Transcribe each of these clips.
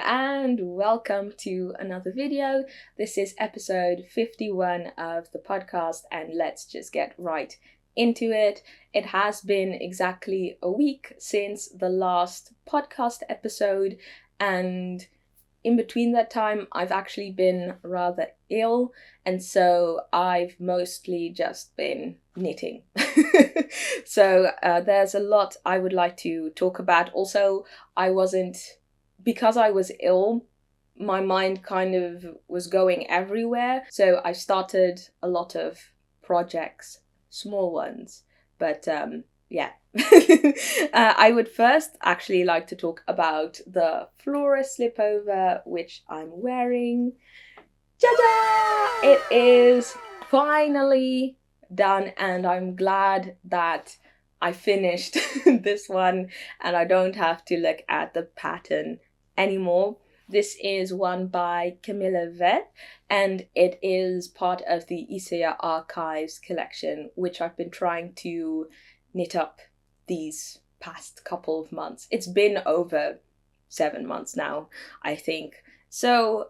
and welcome to another video. This is episode 51 of the podcast, and let's just get right into it. It has been exactly a week since the last podcast episode, and in between that time I've actually been rather ill, and so I've mostly just been knitting. So there's a lot I would like to talk about. Also, because I was ill, my mind kind of was going everywhere. So I started a lot of projects, small ones, but yeah. I would first actually like to talk about the Flora Slipover, which I'm wearing. Ta-da! It is finally done, and I'm glad that I finished this one and I don't have to look at the pattern anymore. This is one by meilenweit, and it is part of the Ístex Archives collection, which I've been trying to knit up these past couple of months. It's been over 7 months now, I think. So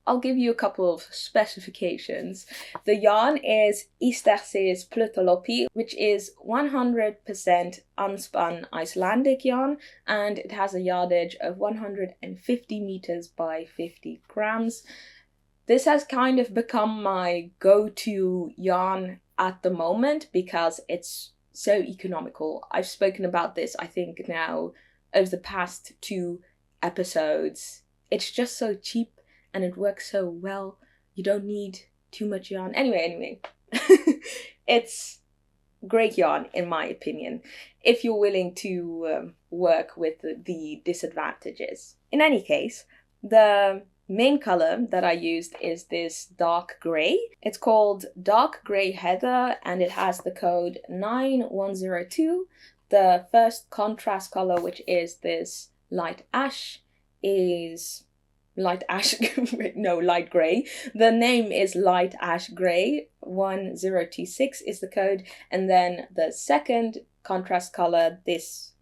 I'll give you a couple of specifications. The yarn is Ístex Plötulopi, which is 100% unspun Icelandic yarn, and it has a yardage of 150 meters by 50 grams. This has kind of become my go-to yarn at the moment because it's so economical. I've spoken about this, I think, now over the past 2 episodes. It's just so cheap and it works so well. You don't need too much yarn. Anyway. It's great yarn, in my opinion, if you're willing to work with the disadvantages. In any case, the main color that I used is this dark grey. It's called Dark Grey Heather, and it has the code 9102. The first contrast color, which is this light ash, is light grey. The name is light ash grey. 1026 is the code, and then the second contrast color, this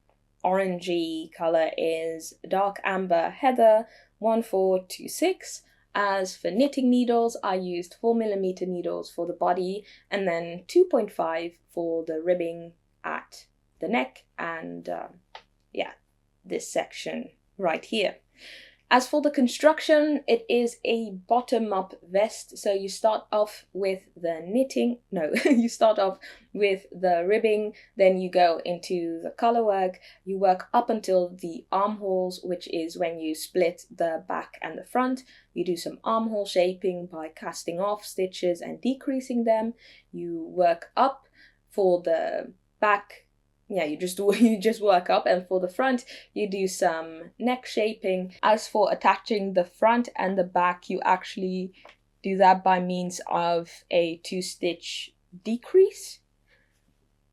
orangey color, is dark amber heather 1426. As for knitting needles, I used 4mm needles for the body and then 2.5 for the ribbing at the neck and this section right here. As for the construction, it is a bottom-up vest, so you start off with the you start off with the ribbing, then you go into the color work, you work up until the armholes, which is when you split the back and the front. You do some armhole shaping by casting off stitches and decreasing them. You work up for the back. Yeah, you just work up, and for the front you do some neck shaping. As for attaching the front and the back, you actually do that by means of a 2-stitch decrease.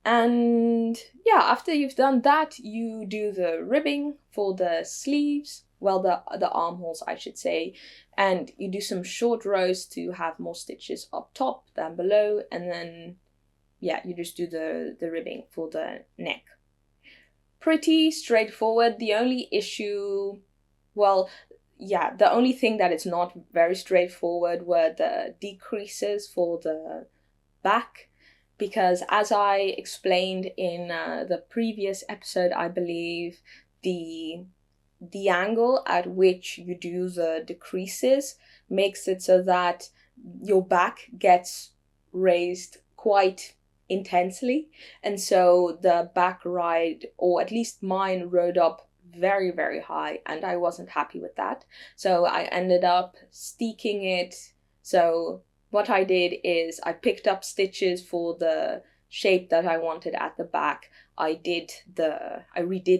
And yeah, after you've done that, you do the ribbing for the sleeves, well, the armholes, I should say, and you do some short rows to have more stitches up top than below, and then yeah, you just do the ribbing for the neck. Pretty straightforward. The only issue, the only thing that it's not very straightforward were the decreases for the back, because as I explained in the previous episode, I believe, the angle at which you do the decreases makes it so that your back gets raised quite intensely, and so the back ride, or at least mine, rode up very, very high, and I wasn't happy with that, so I ended up steeking it. So what I did is I picked up stitches for the shape that I wanted at the back. I redid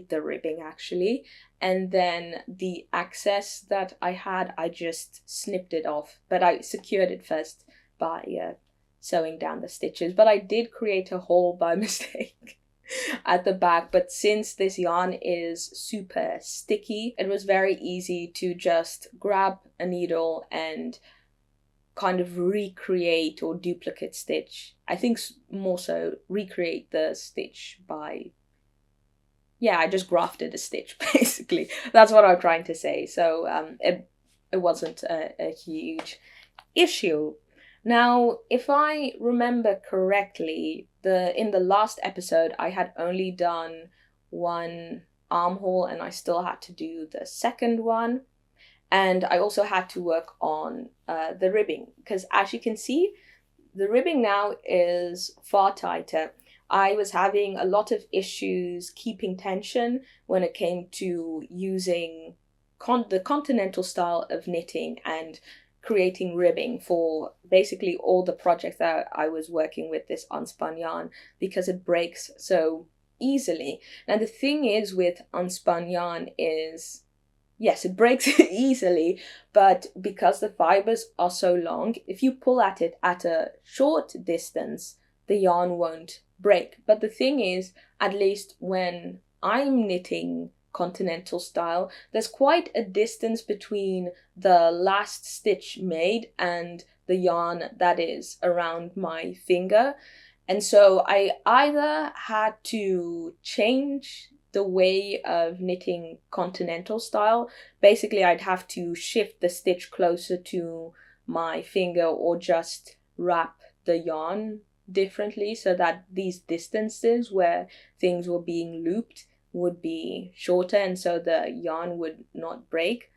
the ribbing actually, and then the excess that I had, I just snipped it off, but I secured it first by sewing down the stitches. But I did create a hole by mistake at the back, but since this yarn is super sticky, it was very easy to just grab a needle and kind of recreate or duplicate stitch. I think more so recreate the stitch by yeah, I just grafted a stitch, basically. That's what I'm trying to say. So it wasn't a huge issue. Now, if I remember correctly, in the last episode, I had only done one armhole and I still had to do the second one. And I also had to work on the ribbing, because as you can see, the ribbing now is far tighter. I was having a lot of issues keeping tension when it came to using the continental style of knitting and creating ribbing for basically all the projects that I was working with this unspun yarn, because it breaks so easily. Now the thing is with unspun yarn is, yes, it breaks easily, but because the fibers are so long, if you pull at it at a short distance, the yarn won't break. But the thing is, at least when I'm knitting continental style, there's quite a distance between the last stitch made and the yarn that is around my finger. And so I either had to change the way of knitting continental style. Basically, I'd have to shift the stitch closer to my finger, or just wrap the yarn differently so that these distances where things were being looped would be shorter and so the yarn would not break.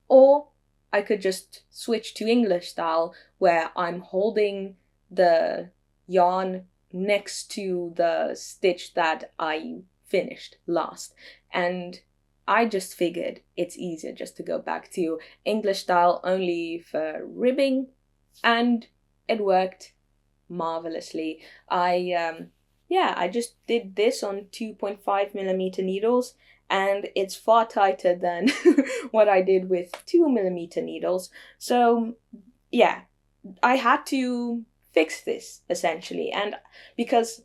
Or I could just switch to English style, where I'm holding the yarn next to the stitch that I finished last. And I just figured it's easier just to go back to English style only for ribbing, and it worked marvelously. I just did this on 2.5mm needles, and it's far tighter than what I did with 2mm needles. So yeah, I had to fix this essentially, and because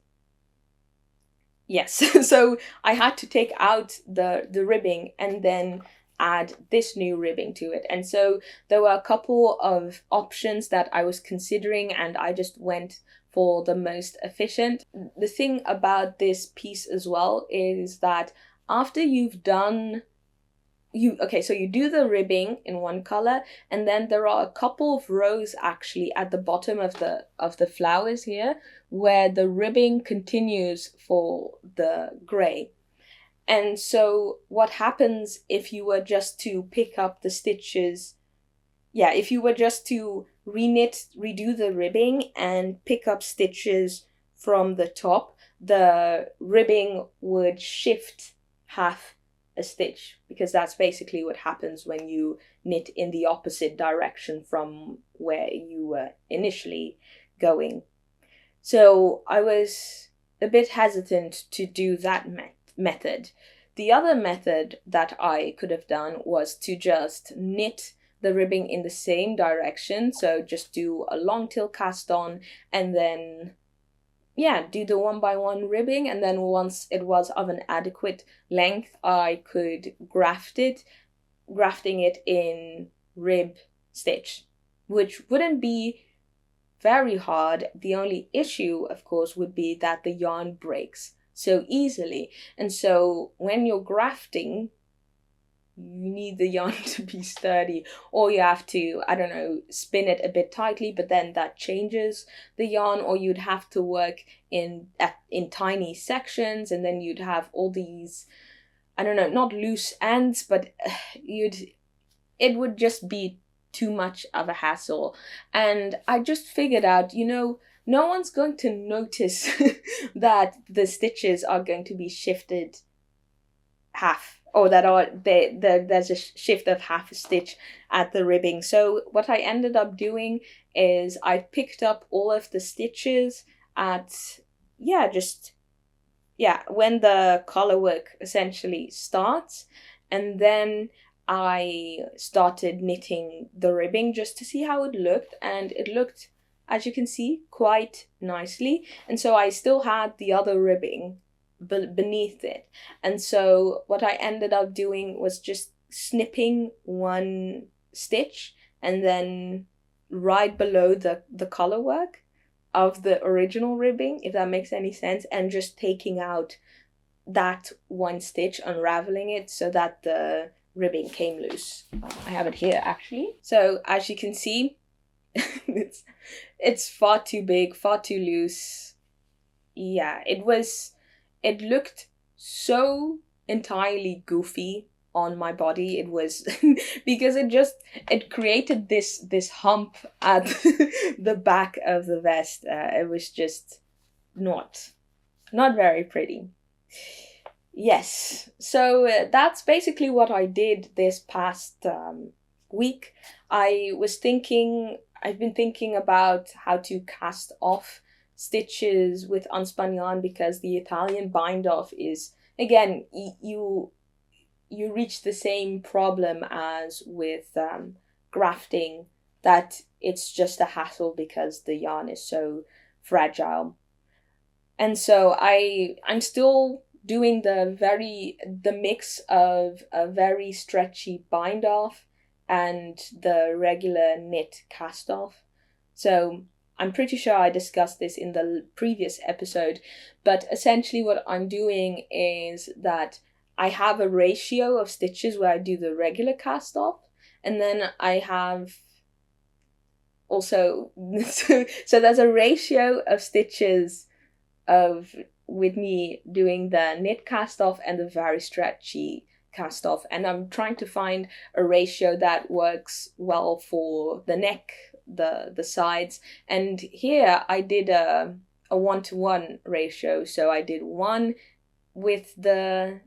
yes, so I had to take out the ribbing and then add this new ribbing to it. And so there were a couple of options that I was considering, and I just went for the most efficient. The thing about this piece as well is that after you've done you do the ribbing in one color, and then there are a couple of rows actually at the bottom of the flowers here where the ribbing continues for the gray. And so what happens if you were just to pick up the stitches, if you were just to redo the ribbing and pick up stitches from the top, the ribbing would shift half a stitch, because that's basically what happens when you knit in the opposite direction from where you were initially going. So I was a bit hesitant to do that method. The other method that I could have done was to just knit the ribbing in the same direction, so just do a long tail cast on and then do the 1x1 ribbing, and then once it was of an adequate length, I could grafting it in rib stitch, which wouldn't be very hard. The only issue, of course, would be that the yarn breaks so easily. And so when you're grafting, you need the yarn to be sturdy, or you have to, I don't know, spin it a bit tightly, but then that changes the yarn, or you'd have to work in tiny sections, and then you'd have all these, I don't know, not loose ends, but it would just be too much of a hassle. And I just figured out, no one's going to notice that the stitches are going to be shifted half, or that there's a shift of half a stitch at the ribbing. So what I ended up doing is I picked up all of the stitches at when the collar work essentially starts, and then I started knitting the ribbing just to see how it looked, and it looked, as you can see, quite nicely. And so I still had the other ribbing beneath it, and so what I ended up doing was just snipping one stitch and then right below the collar work of the original ribbing, if that makes any sense, and just taking out that one stitch, unraveling it so that the ribbing came loose. I have it here actually. So as you can see, it's far too big, far too loose. Yeah, it looked so entirely goofy on my body. It was because it created this hump at the back of the vest. It was just not very pretty. Yes, so that's basically what I did this past week. I've been thinking about how to cast off stitches with unspun yarn, because the Italian bind off is, again, you reach the same problem as with grafting, that it's just a hassle because the yarn is so fragile. And so I'm still doing the mix of a very stretchy bind off and the regular knit cast off. So I'm pretty sure I discussed this in the previous episode, but essentially what I'm doing is that I have a ratio of stitches where I do the regular cast off, and then I have also so there's a ratio of stitches with me doing the knit cast off and the very stretchy cast off, and I'm trying to find a ratio that works well for the neck, the sides. And here I did a 1-to-1 ratio, so I did one with the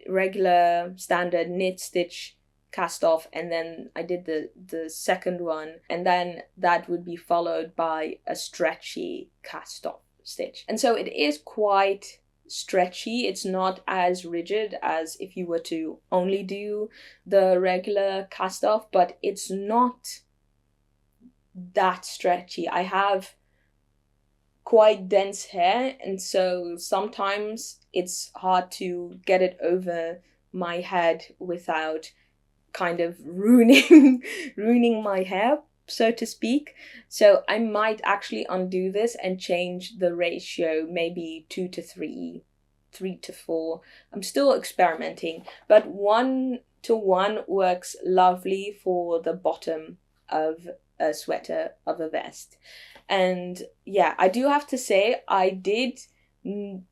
regular standard knit stitch cast off, and then I did the second one, and then that would be followed by a stretchy cast off stitch. And so it is quite stretchy. It's not as rigid as if you were to only do the regular cast off, but it's not that stretchy. I have quite dense hair, and so sometimes it's hard to get it over my head without kind of ruining my hair, so to speak. So I might actually undo this and change the ratio, maybe 2-to-3, 3-to-4. I'm still experimenting, but 1-to-1 works lovely for the bottom of a sweater, of a vest. And yeah, I do have to say, I did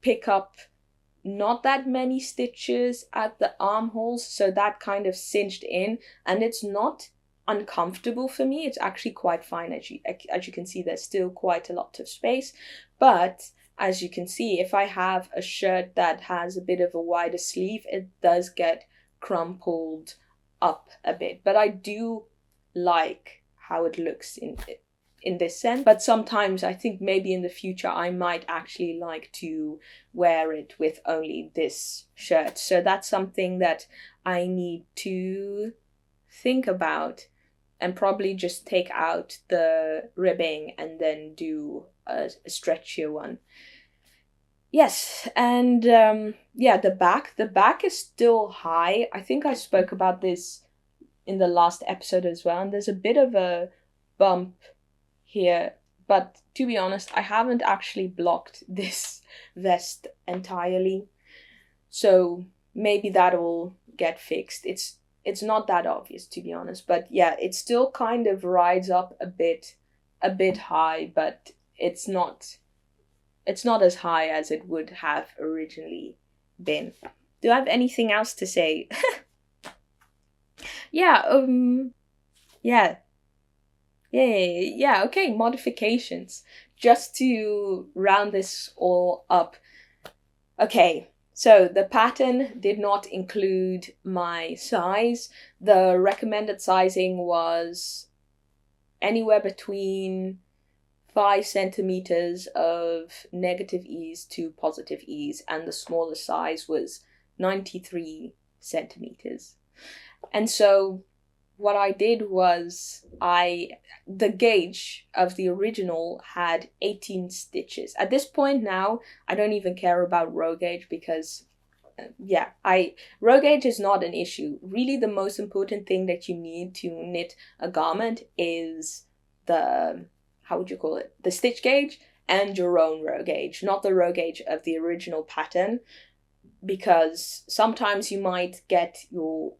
pick up not that many stitches at the armholes, so that kind of cinched in, and it's not uncomfortable for me. It's actually quite fine. As you can see, there's still quite a lot of space, but as you can see, if I have a shirt that has a bit of a wider sleeve, it does get crumpled up a bit. But I do like how it looks in this sense. But sometimes I think maybe in the future I might actually like to wear it with only this shirt. So that's something that I need to think about, and probably just take out the ribbing and then do a stretchier one. Yes, and yeah, the back is still high. I think I spoke about this in the last episode as well, and there's a bit of a bump here, but to be honest, I haven't actually blocked this vest entirely, so maybe that will get fixed. It's not that obvious, to be honest, but yeah, it still kind of rides up a bit high, but it's not as high as it would have originally been. Do I have anything else to say? Yeah, okay, modifications. Just to round this all up. Okay, so the pattern did not include my size. The recommended sizing was anywhere between 5 centimeters of negative ease to positive ease, and the smallest size was 93 centimeters. And so what I did was the gauge of the original had 18 stitches. At this point now, I don't even care about row gauge, because row gauge is not an issue. Really, the most important thing that you need to knit a garment is the stitch gauge and your own row gauge, not the row gauge of the original pattern. because sometimes you might get your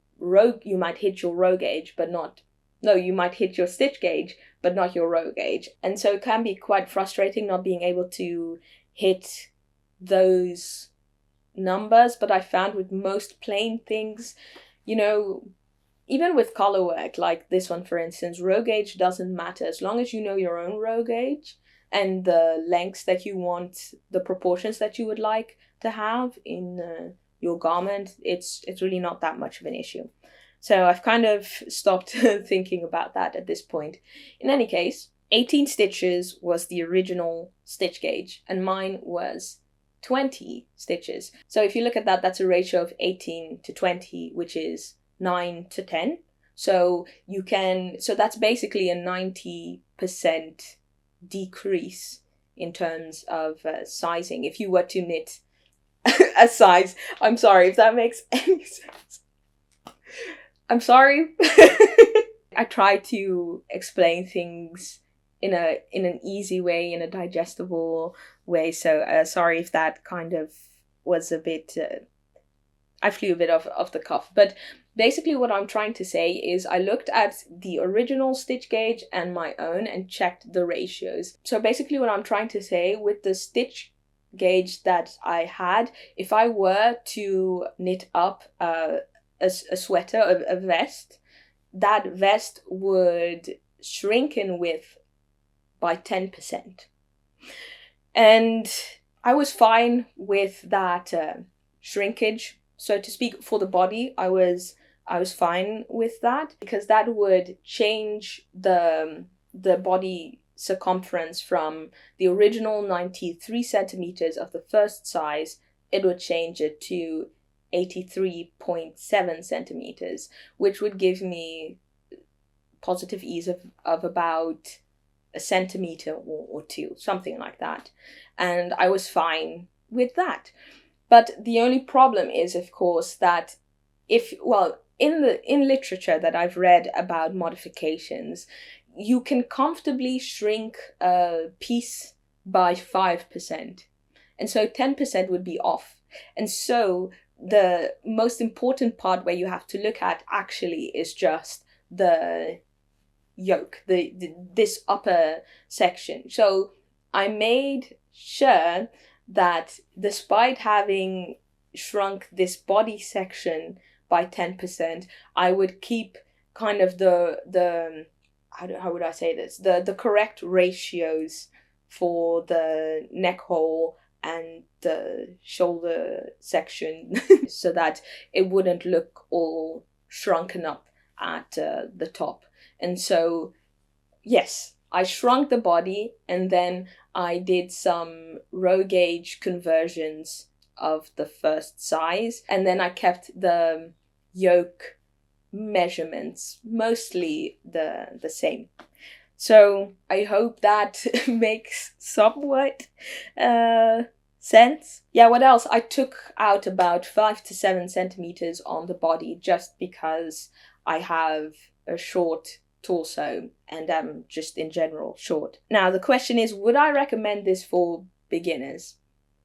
you might hit your row gauge, but not, no, you might hit your stitch gauge, but not your row gauge. And so it can be quite frustrating not being able to hit those numbers. But I found with most plain things, you know, even with color work, like this one, for instance, row gauge doesn't matter as long as you know your own row gauge and the lengths that you want, the proportions that you would like to have in your garment. It's really not that much of an issue. So I've kind of stopped thinking about that at this point. In any case, 18 stitches was the original stitch gauge, and mine was 20 stitches. So if you look at that, that's a ratio of 18 to 20, which is 9 to 10. So that's basically a 90% decrease in terms of sizing. If you were to knit a size, I'm sorry if that makes any sense. I'm sorry. I try to explain things in an easy way, in a digestible way. So sorry if that kind of was a bit, I flew a bit off the cuff. But basically what I'm trying to say is I looked at the original stitch gauge and my own and checked the ratios. So basically what I'm trying to say, with the stitch gauge that I had, if I were to knit up a sweater, a vest, that vest would shrink in width by 10%. And I was fine with that shrinkage, so to speak, for the body. I was fine with that, because that would change the body circumference from the original 93 centimeters of the first size. It would change it to 83.7 centimeters, which would give me positive ease of about a centimeter or two, something like that. And I was fine with that. But the only problem is, of course, that in literature that I've read about modifications, you can comfortably shrink a piece by 5%. And so 10% would be off. And so the most important part where you have to look at actually is just the yoke, this upper section. So I made sure that despite having shrunk this body section by 10%, I would keep kind of the how would I say this? The correct ratios for the neck hole and the shoulder section so that it wouldn't look all shrunken up at the top. And so, yes, I shrunk the body, and then I did some row gauge conversions of the first size, and then I kept the yoke measurements mostly the same. So I hope that makes somewhat sense. Yeah, what else? I took out about 5 to 7 centimeters on the body, just because I have a short torso and I'm just in general short. Now the question is, would I recommend this for beginners?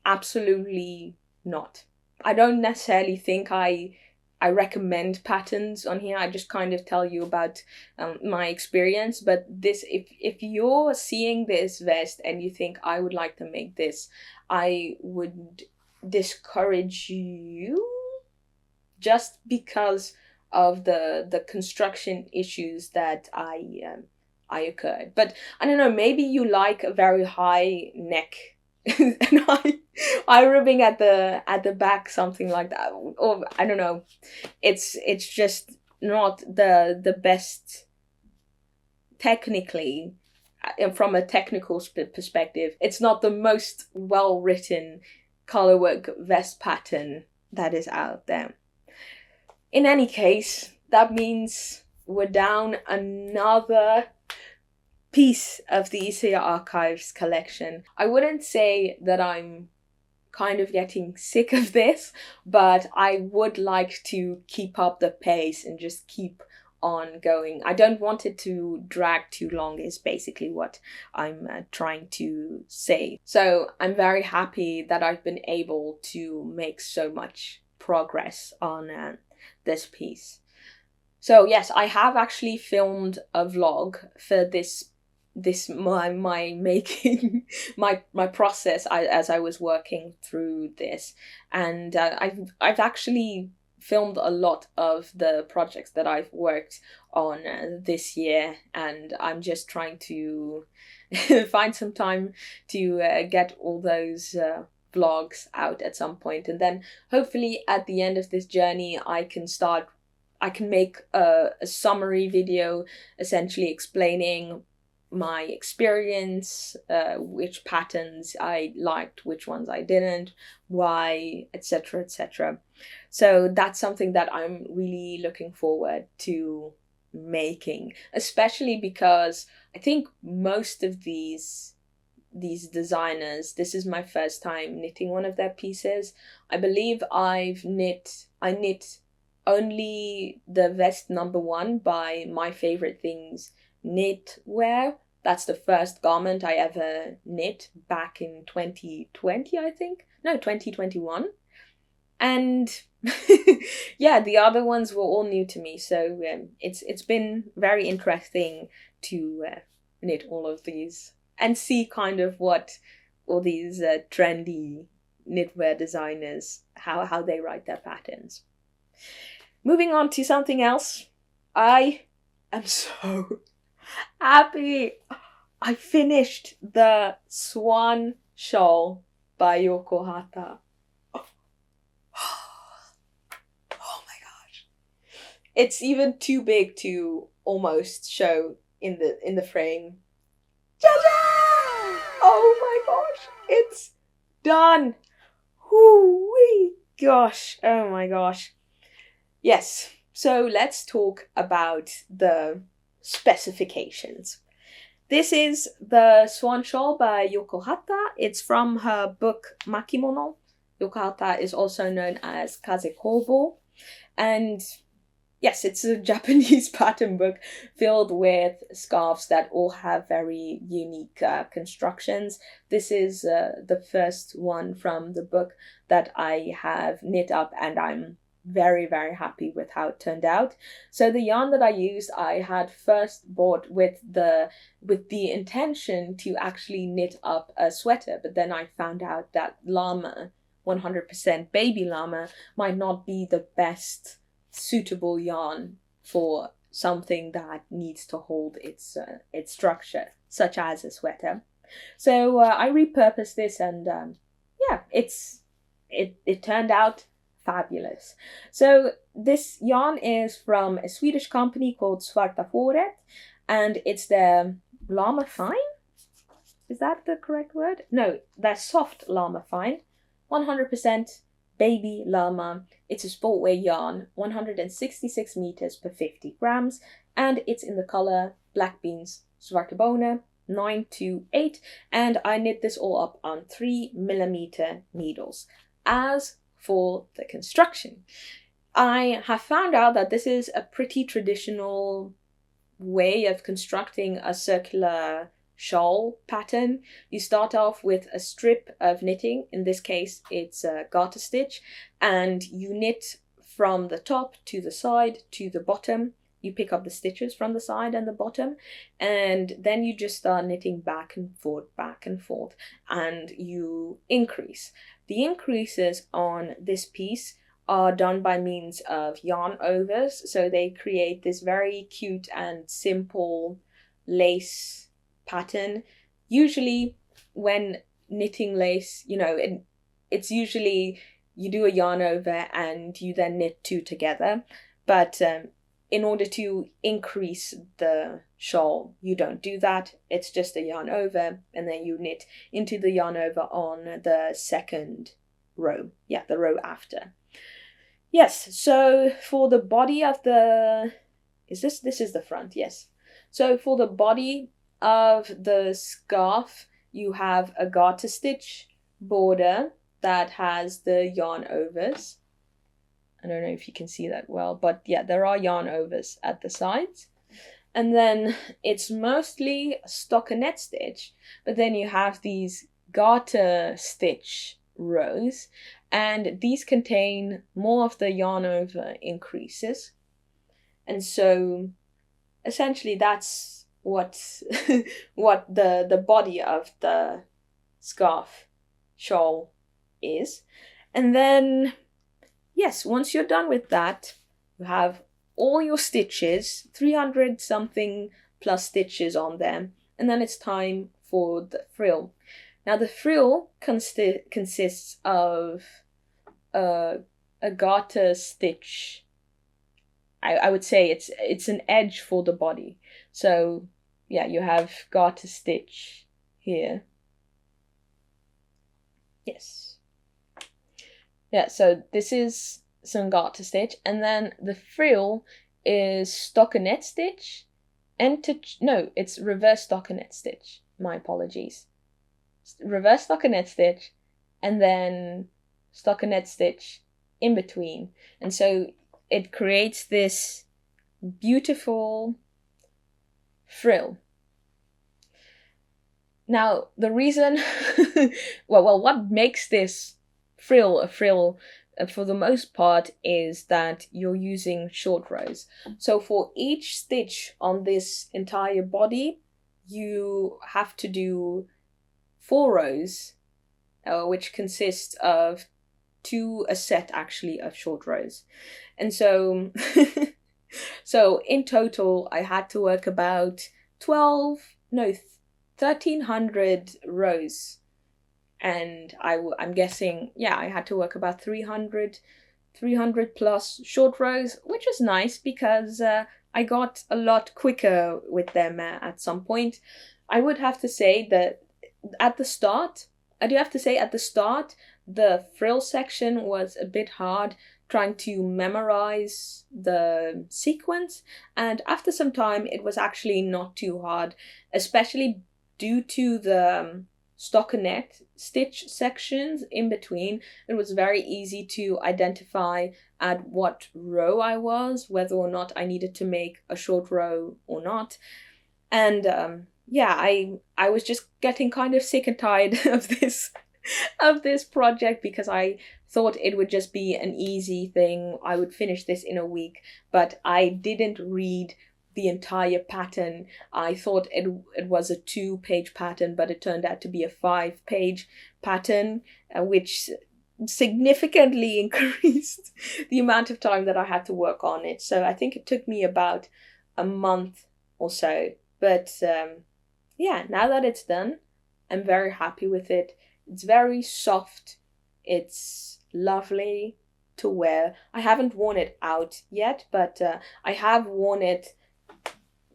Absolutely not. I don't necessarily think I recommend patterns on here. I just kind of tell you about my experience. But this, if you're seeing this vest and you think I would like to make this, I would discourage you, just because of the construction issues that I occurred. But I don't know, maybe you like a very high neck and eye ribbing at the back, something like that, or I don't know. It's just not the best technically, from a technical perspective. It's not the most well written colorwork vest pattern that is out there. In any case, that means we're down another piece of the Ístex Archives collection. I wouldn't say that I'm kind of getting sick of this, but I would like to keep up the pace and just keep on going. I don't want it to drag too long is basically what I'm trying to say. So I'm very happy that I've been able to make so much progress on this piece. So yes, I have actually filmed a vlog for this my making my process as I was working through this, and I've actually filmed a lot of the projects that I've worked on this year, and I'm just trying to find some time to get all those vlogs out at some point, and then hopefully at the end of this journey I can make a summary video essentially explaining my experience, which patterns I liked, which ones I didn't, why, etc., etc. So that's something that I'm really looking forward to making, especially because I think most of these designers, this is my first time knitting one of their pieces. I believe I knit only the vest number 1 by My Favorite Things Knitwear. That's the first garment I ever knit back in 2020, I think. No, 2021. And yeah, the other ones were all new to me. So it's been very interesting to knit all of these and see kind of what all these trendy knitwear designers, how they write their patterns. Moving on to something else. I am so happy. I finished the Swan Shawl by Yokohata. Oh my gosh. It's even too big to almost show in the frame. Ta-da! Oh my gosh, it's done. Hoo-wee. Gosh, oh my gosh. Yes, so let's talk about the specifications. This is the Swan Shawl by Yokohata. It's from her book Makiomono. Yokohata is also known as Kazekobo. And yes, it's a Japanese pattern book filled with scarves that all have very unique constructions. This is the first one from the book that I have knit up, and I'm very, very happy with how it turned out. So the yarn that I used, I had first bought with the intention to actually knit up a sweater, but then I found out that Lama, 100% baby Lama, might not be the best suitable yarn for something that needs to hold its structure, such as a sweater. So I repurposed this, and yeah, it turned out fabulous. So this yarn is from a Swedish company called Svarta Faret, and it's their Lama Fine. Is that the correct word? No, their soft Lama Fine, 100% baby Lama. It's a sportwear yarn, 166 meters per 50 grams, and it's in the color Black Beans Svartebone 928, and I knit this all up on 3mm needles. As for the construction, I have found out that this is a pretty traditional way of constructing a circular shawl pattern. You start off with a strip of knitting. In this case, it's a garter stitch, and you knit from the top to the side to the bottom. You pick up the stitches from the side and the bottom, and then you just start knitting back and forth, and you increase. The increases on this piece are done by means of yarn overs, so they create this very cute and simple lace pattern. Usually when knitting lace, it's usually you do a yarn over and you then knit 2 together, but in order to increase the shawl, you don't do that. It's just a yarn over, and then you knit into the yarn over on the second row. Yeah, the row after. Yes, so for the body of the... This is the front, yes. So for the body of the scarf, you have a garter stitch border that has the yarn overs. I don't know if you can see that well, but yeah, there are yarn overs at the sides. And then it's mostly stockinette stitch, but then you have these garter stitch rows, and these contain more of the yarn over increases. And so essentially that's what what the body of the scarf shawl is. And then yes, once you're done with that, you have all your stitches, 300 something plus stitches on them, and then it's time for the frill. Now the frill consists of a garter stitch. I would say it's an edge for the body. So yeah, you have garter stitch here. Yes. Yeah, so this is some garter stitch, and then the frill is stockinette stitch, it's reverse stockinette stitch. My apologies. Reverse stockinette stitch, and then stockinette stitch in between, and so it creates this beautiful frill. Now the reason, well, what makes this frill a frill for the most part is that you're using short rows. So for each stitch on this entire body, you have to do 4 rows, which consists of a set actually of short rows. And so so in total I had to work about 1300 rows. And I'm guessing, yeah, I had to work about 300 plus short rows, which was nice because I got a lot quicker with them at some point. I would have to say that at the start, the frill section was a bit hard, trying to memorize the sequence, and after some time it was actually not too hard, especially due to the stockinette stitch sections in between. It was very easy to identify at what row I was, whether or not I needed to make a short row or not. And yeah, I was just getting kind of sick and tired of this project, because I thought it would just be an easy thing. I would finish this in a week, but I didn't read the entire pattern. I thought it was a 2-page pattern, but it turned out to be a 5-page pattern, which significantly increased the amount of time that I had to work on it. So I think it took me about a month or so. But yeah, now that it's done, I'm very happy with it. It's very soft. It's lovely to wear. I haven't worn it out yet, but I have worn it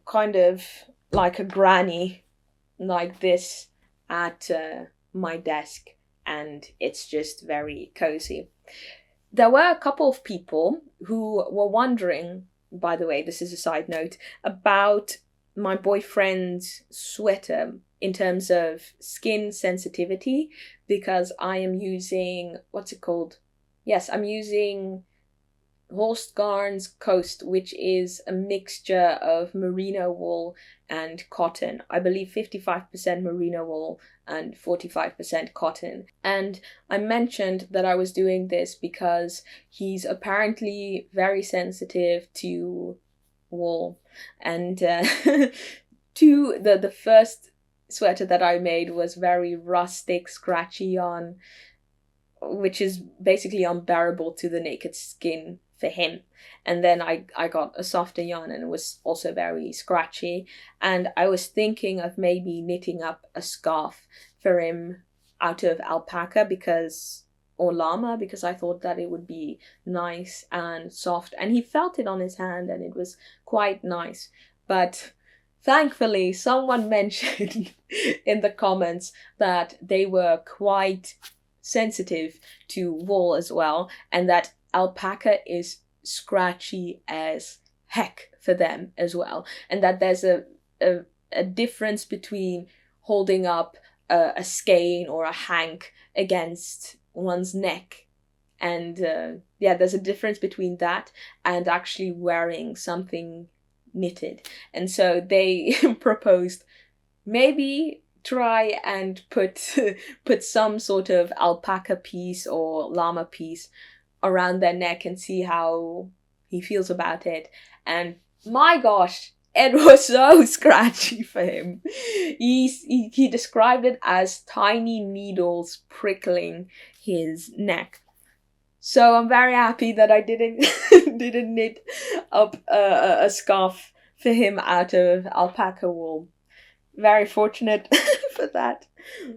kind of like a granny, like this, at my desk, and it's just very cozy. There were a couple of people who were wondering, by the way, this is a side note, about my boyfriend's sweater in terms of skin sensitivity, because I am using, what's it called? Yes, I'm using Holst Garn's Coast, which is a mixture of merino wool and cotton. I believe 55% merino wool and 45% cotton. And I mentioned that I was doing this because he's apparently very sensitive to wool. And to the first sweater that I made was very rustic, scratchy yarn, which is basically unbearable to the naked skin for him. And then I got a softer yarn, and it was also very scratchy. And I was thinking of maybe knitting up a scarf for him out of alpaca or llama, because I thought that it would be nice and soft. And he felt it on his hand, and it was quite nice. But thankfully, someone mentioned in the comments that they were quite sensitive to wool as well, and that alpaca is scratchy as heck for them as well, and that there's a difference between holding up a skein or a hank against one's neck And there's a difference between that and actually wearing something knitted. And so they proposed maybe try and put some sort of alpaca piece or llama piece around their neck and see how he feels about it. And my gosh, it was so scratchy for him. He described it as tiny needles prickling his neck. So I'm very happy that I didn't knit up a scarf for him out of alpaca wool. Very fortunate for that.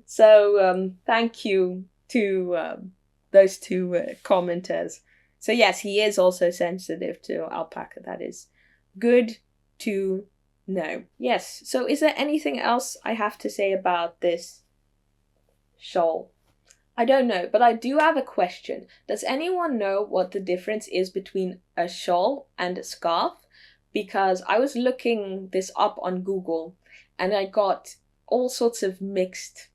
So thank you to those two commenters. So yes, he is also sensitive to alpaca. That is good to know. Yes, so is there anything else I have to say about this shawl? I don't know, but I do have a question. Does anyone know what the difference is between a shawl and a scarf? Because I was looking this up on Google and I got all sorts of mixed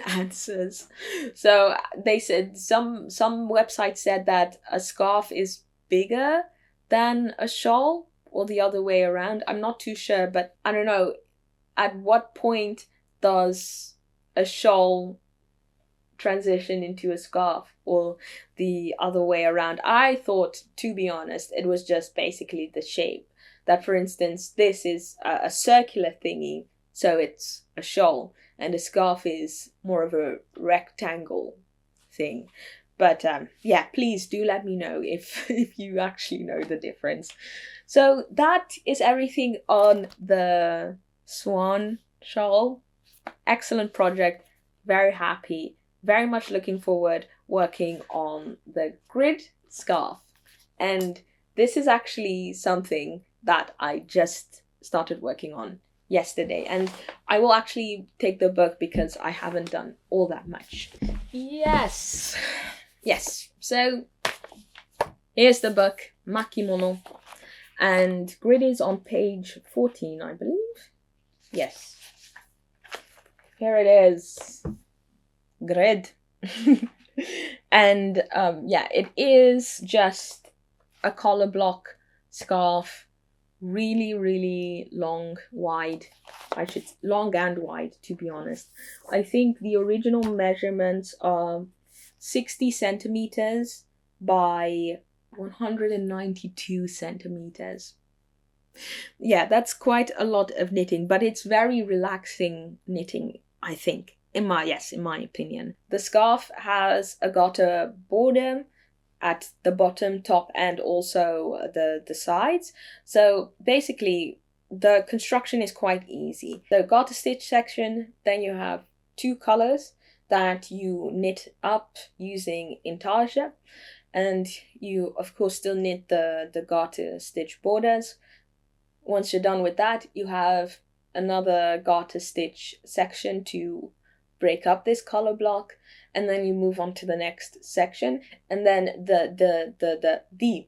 answers. So they said some websites said that a scarf is bigger than a shawl, or the other way around. I'm not too sure, but I don't know at what point does a shawl transition into a scarf, or the other way around. I thought, to be honest, it was just basically the shape. That, for instance, this is a circular thingy, so it's a shawl, and a scarf is more of a rectangle thing. But please do let me know if you actually know the difference. So that is everything on the swan shawl. Excellent project. Very happy. Very much looking forward working on the grid scarf. And this is actually something that I just started working on yesterday. And I will actually take the book because I haven't done all that much. Yes. So here's the book, Makiomono. And grid is on page 14, I believe. Yes. Here it is. Grid. And it is just a collar block scarf, really long, wide. Long and wide, to be honest. I think the original measurements are 60 centimeters by 192 centimeters. Yeah, that's quite a lot of knitting, but it's very relaxing knitting, I think. In my opinion. The scarf has a garter border at the bottom, top, and also the sides. So basically, the construction is quite easy. The garter stitch section, then you have two colors that you knit up using intarsia, and you of course still knit the garter stitch borders. Once you're done with that, you have another garter stitch section to break up this color block, and then you move on to the next section, and then the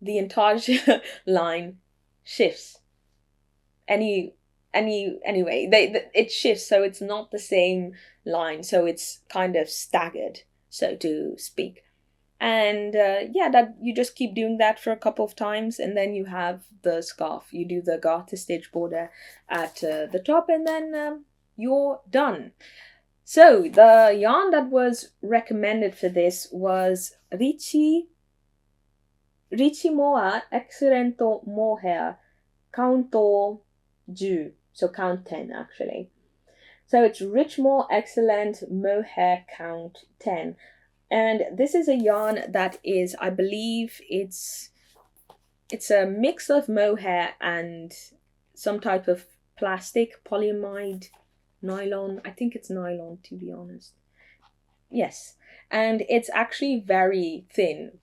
intarsia line shifts. Anyway, it shifts, so it's not the same line, so it's kind of staggered, so to speak. And that you just keep doing that for a couple of times, and then you have the scarf. You do the garter stitch border at the top, and then you're done. So the yarn that was recommended for this was Ricci Moa Excellento Mohair Counto 10. So count 10 actually. So it's Rich More Excellent Mohair Count 10. And this is a yarn that is, I believe it's a mix of mohair and some type of plastic, polyamide, nylon. I think it's nylon, to be honest. Yes. And it's actually very thin.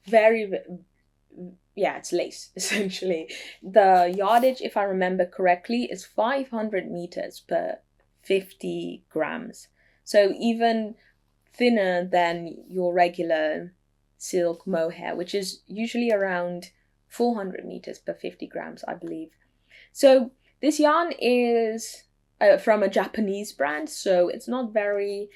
It's lace, essentially. The yardage, if I remember correctly, is 500 meters per 50 grams. So even thinner than your regular silk mohair, which is usually around 400 meters per 50 grams, I believe. So this yarn is from a Japanese brand, so it's not very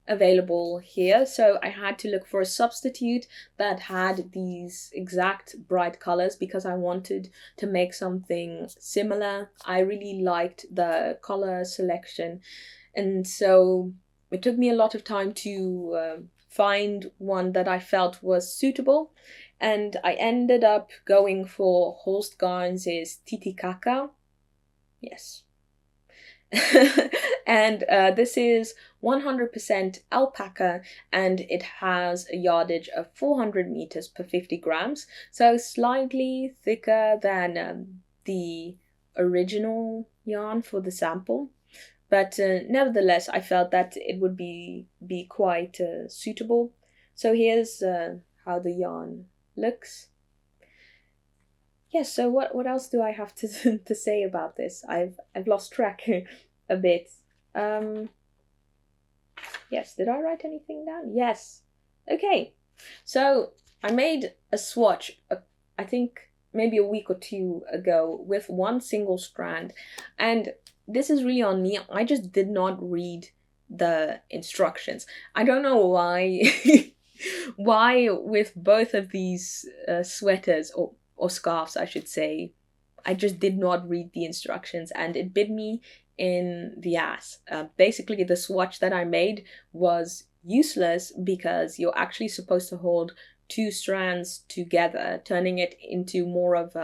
available here, so I had to look for a substitute that had these exact bright colors because I wanted to make something similar. I really liked the color selection, and so it took me a lot of time to find one that I felt was suitable, and I ended up going for Holst Garn's Titicaca. Yes. And this is 100% alpaca, and it has a yardage of 400 meters per 50 grams, so slightly thicker than the original yarn for the sample. But nevertheless, I felt that it would be quite suitable. So here's how the yarn looks. Yes, so what else do I have to to say about this? I've lost track a bit. Yes, did I write anything down? Yes. Okay. So I made a swatch, I think maybe a week or two ago, with one single strand, and this is really on me. I just did not read the instructions. I don't know why. Why with both of these sweaters or scarves, I should say, I just did not read the instructions, and it bit me in the ass. Basically, the swatch that I made was useless because you're actually supposed to hold two strands together, turning it into more of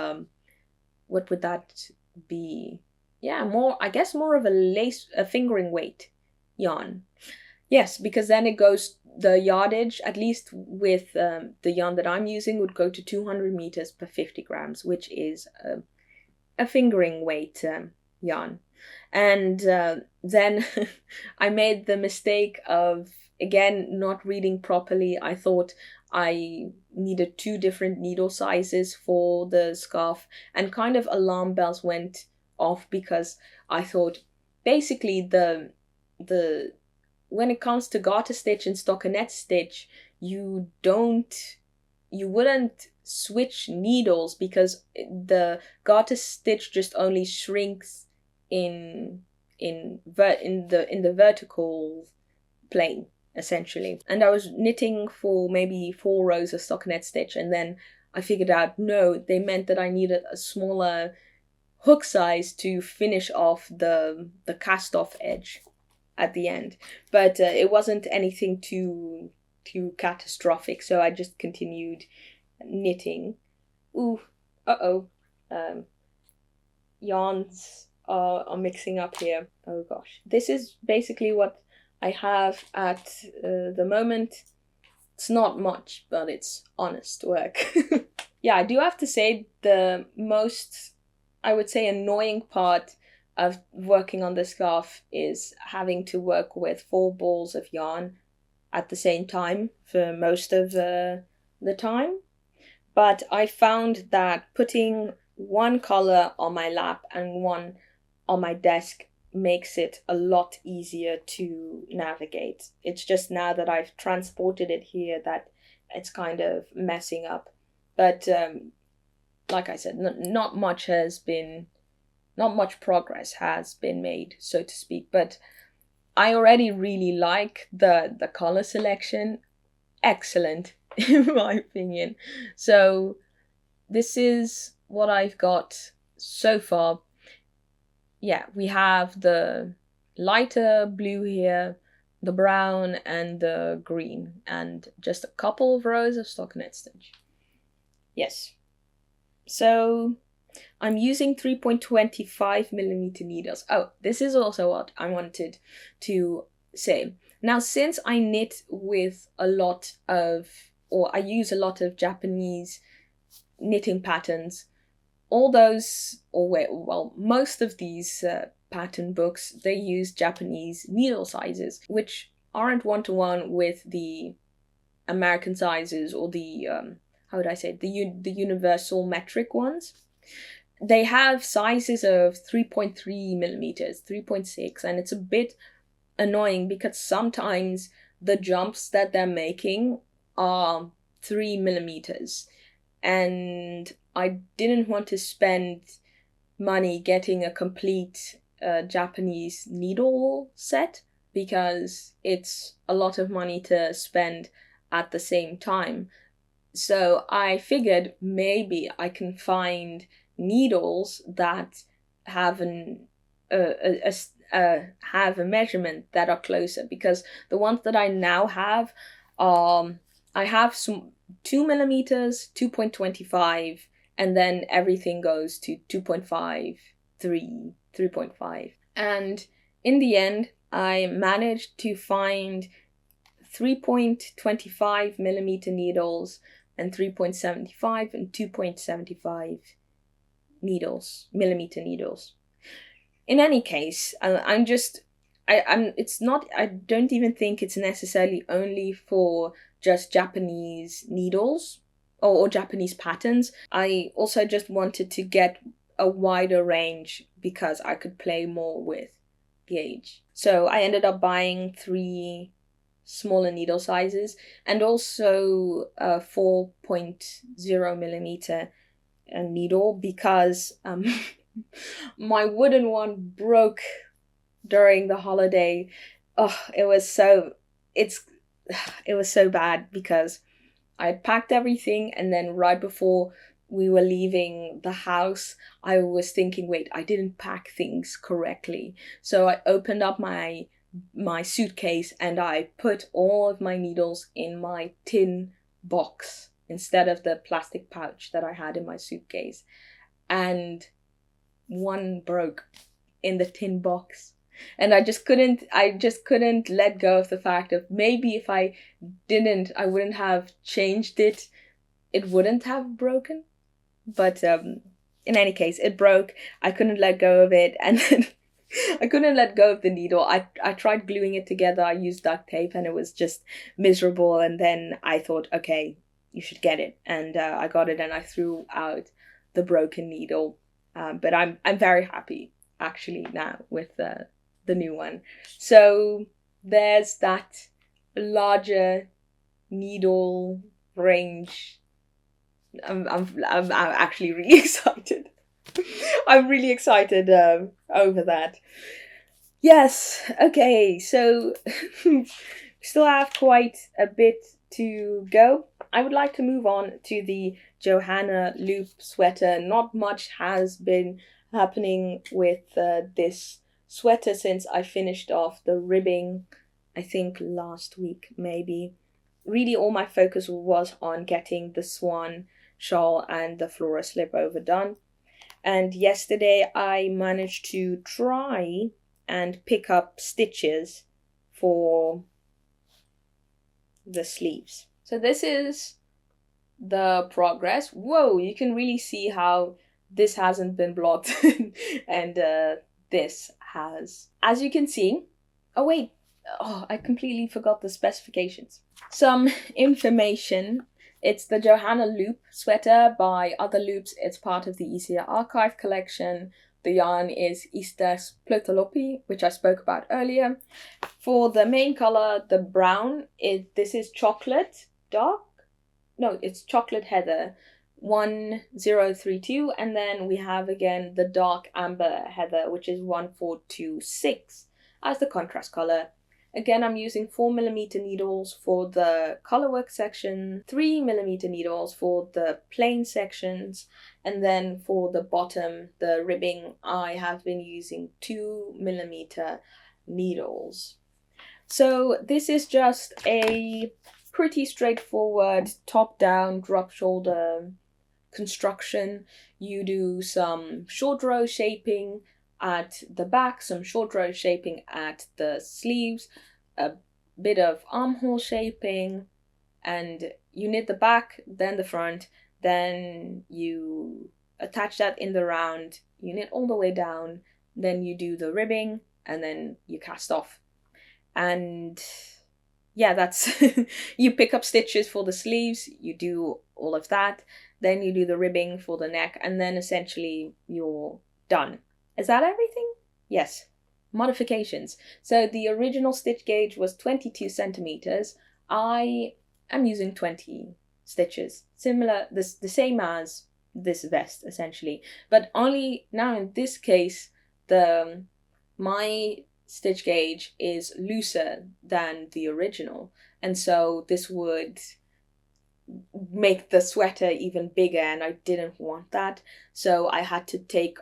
what would that be? Yeah, I guess more of a fingering weight yarn. Yes, because then it goes, the yardage, at least with the yarn that I'm using, would go to 200 meters per 50 grams, which is a fingering weight yarn. And then I made the mistake of, again, not reading properly. I thought I needed 2 different needle sizes for the scarf, and kind of alarm bells went off because I thought basically the when it comes to garter stitch and stockinette stitch, you wouldn't switch needles because the garter stitch just only shrinks in the vertical plane, essentially. And I was knitting for maybe 4 rows of stockinette stitch, and then I figured out, no, they meant that I needed a smaller hook size to finish off the cast off edge at the end. But it wasn't anything too catastrophic, so I just continued knitting. Ooh, yarns are mixing up here. Oh gosh. This is basically what I have at the moment. It's not much, but it's honest work. Yeah, I do have to say the most, I would say, annoying part of working on the scarf is having to work with 4 balls of yarn at the same time for most of the time. But I found that putting one color on my lap and one on my desk makes it a lot easier to navigate. It's just now that I've transported it here that it's kind of messing up. But like I said, not much progress has been made, so to speak. But I already really like the color selection. Excellent, in my opinion. So this is what I've got so far. Yeah, we have the lighter blue here, the brown and the green, and just a couple of rows of stockinette stitch. Yes. So I'm using 3.25 millimeter needles. Oh, this is also what I wanted to say. Now, since I knit with I use a lot of Japanese knitting patterns, most of these pattern books, they use Japanese needle sizes, which aren't one-to-one with the American sizes or the, the universal metric ones. They have sizes of 3.3 millimeters, 3.6, and it's a bit annoying because sometimes the jumps that they're making are 3 millimeters, and I didn't want to spend money getting a complete Japanese needle set because it's a lot of money to spend at the same time. So I figured maybe I can find needles that have have a measurement that are closer, because the ones that I now have, I have some 2 millimeters, 2.25, and then everything goes to 2.5, 3, 3.5. And in the end, I managed to find 3.25 millimeter needles and 3.75 and 2.75 millimeter needles. In any case, I don't even think it's necessarily only for just Japanese needles or Japanese patterns. I also just wanted to get a wider range because I could play more with gauge. So I ended up buying 3 smaller needle sizes and also a 4.0 millimeter needle, because my wooden one broke during the holiday. It was so bad because I had packed everything, and then right before we were leaving the house, I was thinking, wait, I didn't pack things correctly. So I opened up my suitcase and I put all of my needles in my tin box instead of the plastic pouch that I had in my suitcase. And one broke in the tin box. And I just couldn't let go of the fact of maybe if I wouldn't have changed it, it wouldn't have broken. But in any case, it broke. I couldn't let go of it, and then I couldn't let go of the needle. I tried gluing it together. I used duct tape, and it was just miserable. And then I thought, okay, you should get it. And I got it, and I threw out the broken needle. But I'm very happy actually now with the new one. So there's that larger needle range. I'm actually really excited. I'm really excited over that. Yes, okay, so we still have quite a bit to go. I would like to move on to the Johanne loop sweater. Not much has been happening with this sweater since I finished off the ribbing, I think last week maybe. Really all my focus was on getting the swan shawl and the Flora Slipover done. And yesterday I managed to try and pick up stitches for the sleeves. So this is the progress. Whoa, you can really see how this hasn't been blocked and this has. As you can see, I completely forgot the specifications. Some information. It's the Johanne loop sweater by Other Loops. It's part of the Easier Archive collection. The yarn is Ístex Plötulopi, which I spoke about earlier. For the main color, the brown, this is chocolate dark. No, it's chocolate heather 1032, and then we have again the dark amber heather, which is 1426 as the contrast color. Again, I'm using 4mm needles for the colorwork section, 3mm needles for the plain sections, and then for the bottom, the ribbing, I have been using 2mm needles. So this is just a pretty straightforward top-down drop shoulder construction. You do some short row shaping at the back, some short row shaping at the sleeves, a bit of armhole shaping, and you knit the back, then the front, then you attach that in the round, you knit all the way down, then you do the ribbing, and then you cast off. And yeah, that's you pick up stitches for the sleeves, you do all of that, then you do the ribbing for the neck, and then essentially you're done. Is that everything? Yes. Modifications. So the original stitch gauge was 22 centimeters. I am using 20 stitches. Similar, the same as this vest, essentially. But only now in this case, my stitch gauge is looser than the original, and so this would make the sweater even bigger, and I didn't want that, so I had to take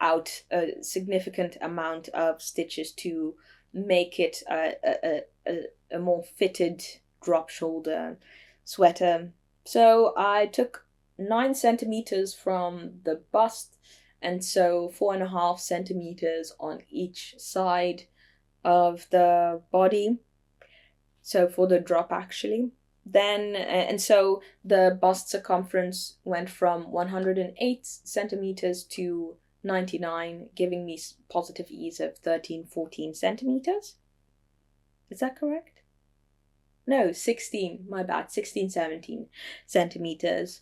out a significant amount of stitches to make it a more fitted drop shoulder sweater. So I took 9 centimeters from the bust, and so 4.5 centimeters on each side of the body, so for the drop actually. Then and so the bust circumference went from 108 centimeters to 99, giving me positive ease of 13-14 centimeters. Is that correct? No, 16, my bad, 16-17 centimeters.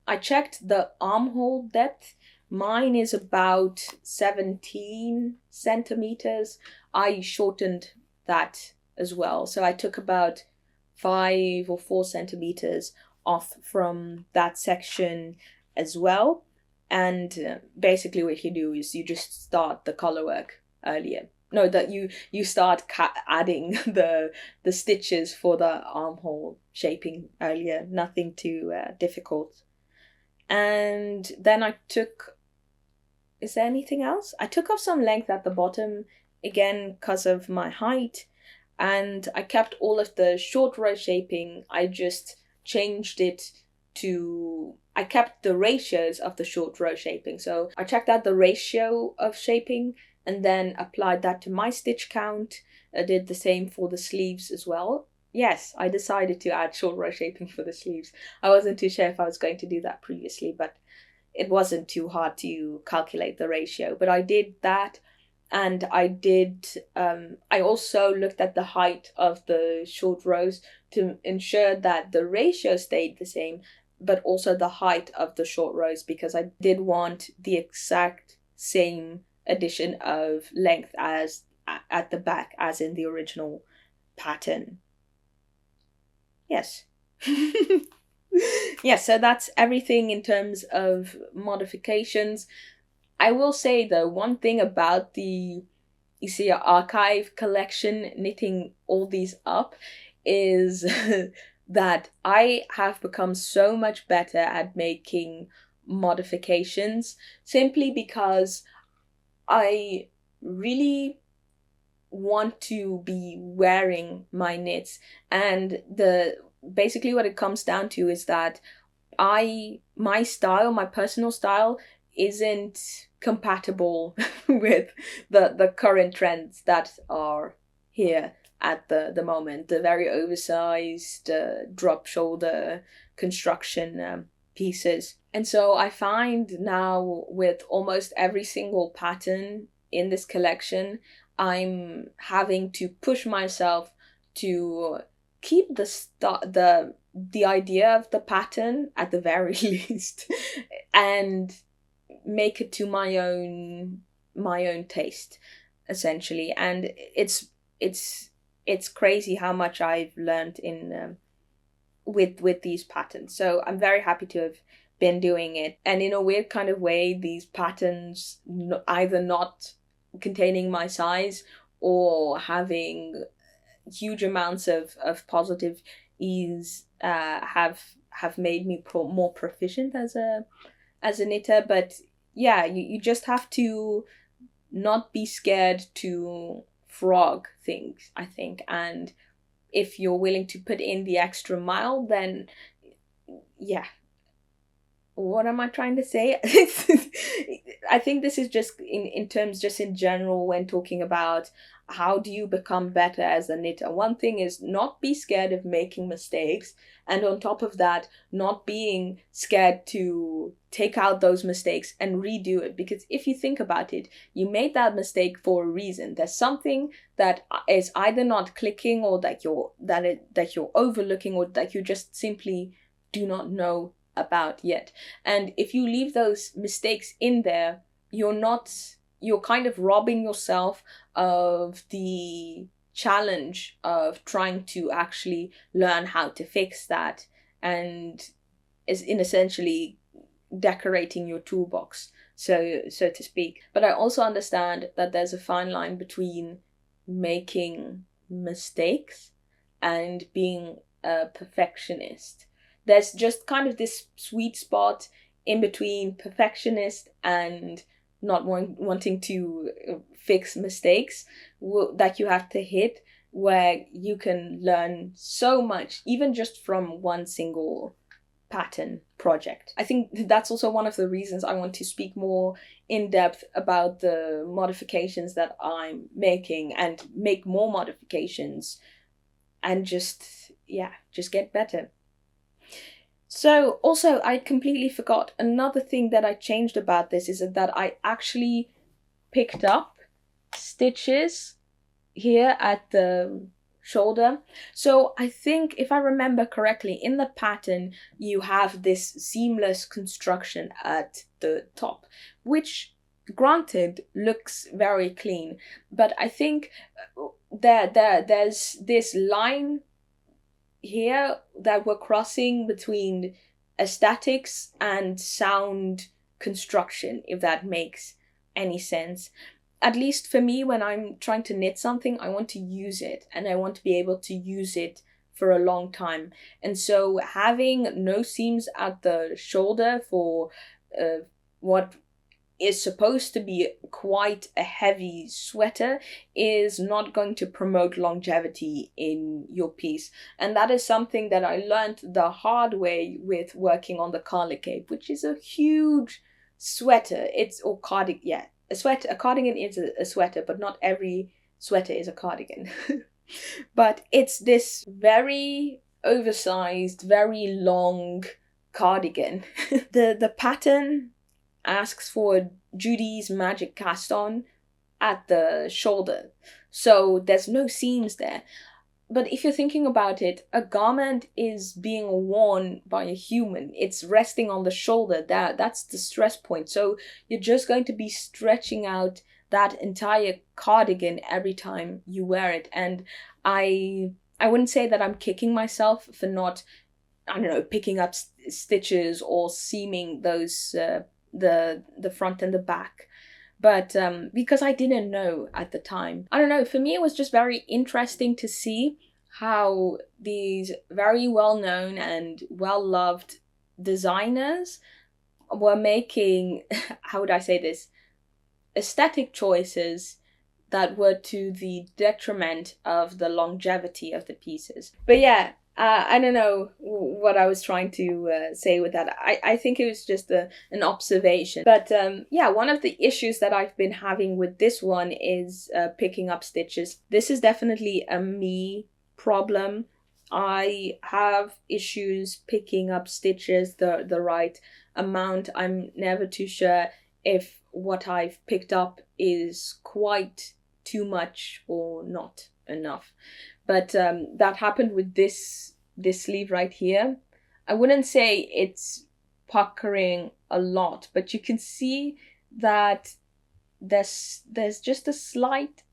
I checked the armhole depth. Mine is about 17 centimeters. I shortened that as well. So I took about 5 or 4 centimeters off from that section as well. And basically what you do is you just start the color work earlier. No, that you start adding the stitches for the armhole shaping earlier. Nothing too difficult. And then I took... Is there anything else? I took off some length at the bottom, again because of my height. And I kept all of the short row shaping. I just changed it to... I kept the ratios of the short row shaping. So I checked out the ratio of shaping and then applied that to my stitch count. I did the same for the sleeves as well. Yes, I decided to add short row shaping for the sleeves. I wasn't too sure if I was going to do that previously, but it wasn't too hard to calculate the ratio. But I did that, and I also looked at the height of the short rows to ensure that the ratio stayed the same, but also the height of the short rows, because I did want the exact same addition of length as at the back as in the original pattern. Yes. Yes, so that's everything in terms of modifications. I will say though, one thing about the Ístex archive collection, knitting all these up, is that I have become so much better at making modifications, simply because I really want to be wearing my knits, and basically what it comes down to is that my personal style isn't compatible with the current trends that are here at the moment, the very oversized drop shoulder construction pieces. And so I find now with almost every single pattern in this collection, I'm having to push myself to keep the idea of the pattern at the very least, and make it to my own taste, essentially. And it's crazy how much I've learned in with these patterns. So I'm very happy to have been doing it. And in a weird kind of way, these patterns either not containing my size or having huge amounts of positive ease have made me more proficient as a knitter. But yeah, you just have to not be scared to frog things, I think. And if you're willing to put in the extra mile, then yeah. What am I trying to say? I think this is just in terms, just in general, when talking about how do you become better as a knitter. One thing is not be scared of making mistakes, and on top of that, not being scared to take out those mistakes and redo it. Because if you think about it, you made that mistake for a reason. There's something that is either not clicking, or that you're overlooking, or that you just simply do not know about yet. And if you leave those mistakes in there, you're kind of robbing yourself of the challenge of trying to actually learn how to fix that, and is in essentially decorating your toolbox, so to speak. But I also understand that there's a fine line between making mistakes and being a perfectionist. There's just kind of this sweet spot in between perfectionist and not wanting to fix mistakes that you have to hit, where you can learn so much, even just from one single pattern project. I think that's also one of the reasons I want to speak more in depth about the modifications that I'm making and make more modifications and just get better. So also, I completely forgot another thing that I changed about this is that I actually picked up stitches here at the shoulder. So I think, if I remember correctly, in the pattern you have this seamless construction at the top, which granted looks very clean, but I think there's this line here that we're crossing between aesthetics and sound construction, if that makes any sense. At least for me, when I'm trying to knit something, I want to use it, and I want to be able to use it for a long time. And so having no seams at the shoulder for what is supposed to be quite a heavy sweater is not going to promote longevity in your piece. And that is something that I learned the hard way with working on the Carla Cape, which is a huge sweater. A cardigan is a sweater, but not every sweater is a cardigan. But it's this very oversized, very long cardigan. The pattern asks for Judy's magic cast on at the shoulder, so there's no seams there. But if you're thinking about it, a garment is being worn by a human. It's resting on the shoulder. That's the stress point. So you're just going to be stretching out that entire cardigan every time you wear it. And I wouldn't say that I'm kicking myself for not, picking up stitches or seaming those the front and the back, but because I didn't know at the time. I don't know, for me it was just very interesting to see how these very well-known and well-loved designers were making, how would I say this, aesthetic choices that were to the detriment of the longevity of the pieces. But yeah, I don't know what I was trying to say with that. I think it was just an observation. But one of the issues that I've been having with this one is picking up stitches. This is definitely a me problem. I have issues picking up stitches the right amount. I'm never too sure if what I've picked up is quite too much or not enough. But that happened with this sleeve right here. I wouldn't say it's puckering a lot, but you can see that there's just a slight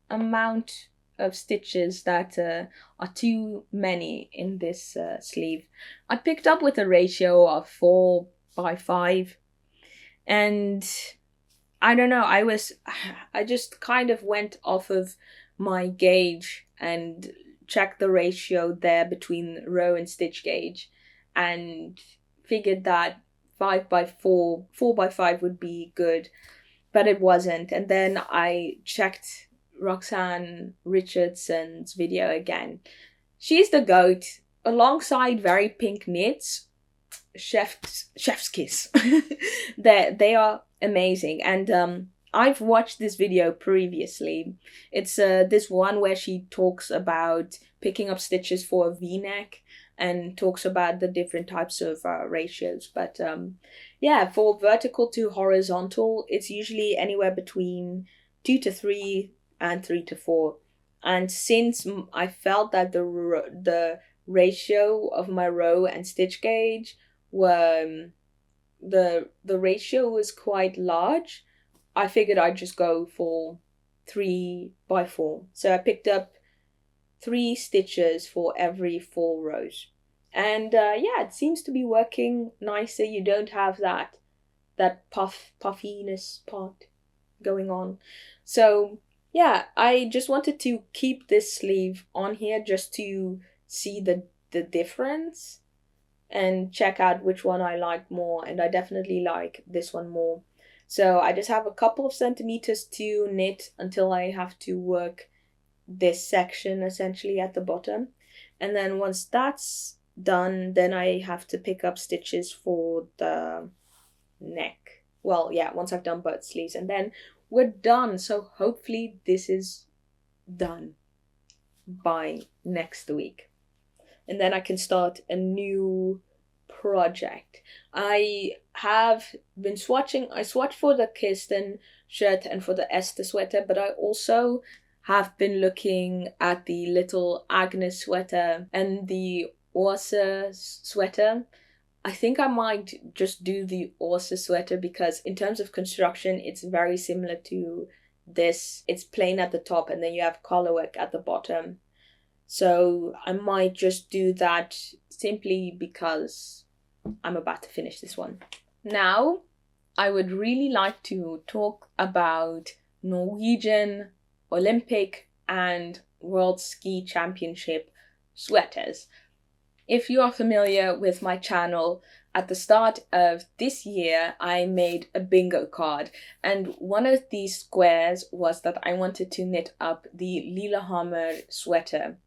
amount of stitches that are too many in this sleeve. I picked up with a ratio of 4:5, and I don't know, I just kind of went off of my gauge and checked the ratio there between row and stitch gauge and figured that 5:4, 4:5 would be good, but it wasn't. And then I checked Roxanne Richardson's video again. She's the goat. Alongside Very Pink Knits, chef's kiss. They are amazing. And I've watched this video previously. It's this one where she talks about picking up stitches for a V-neck and talks about the different types of ratios. But for vertical to horizontal, it's usually anywhere between 2 to 3 and 3 to 4. And since I felt that the ratio of my row and stitch gauge were the ratio was quite large, I figured I'd just go for 3:4. So I picked up 3 stitches for every 4 rows. And it seems to be working nicer. You don't have that puffiness part going on. So yeah, I just wanted to keep this sleeve on here just to see the difference and check out which one I like more, and I definitely like this one more. So I just have a couple of centimeters to knit until I have to work this section essentially at the bottom. And then once that's done, then I have to pick up stitches for the neck. Well, yeah, once I've done both sleeves, and then we're done. So hopefully this is done by next week. And then I can start a new project. I have been swatching. I swatched for the Kirsten shirt and for the Esther sweater, but I also have been looking at the little Agnes sweater and the Åsa sweater. I think I might just do the Åsa sweater because in terms of construction, it's very similar to this. It's plain at the top and then you have collarwork at the bottom. So I might just do that simply because I'm about to finish this one. Now, I would really like to talk about Norwegian, Olympic and World Ski Championship sweaters. If you are familiar with my channel, at the start of this year, I made a bingo card, and one of these squares was that I wanted to knit up the Lillehammer sweater.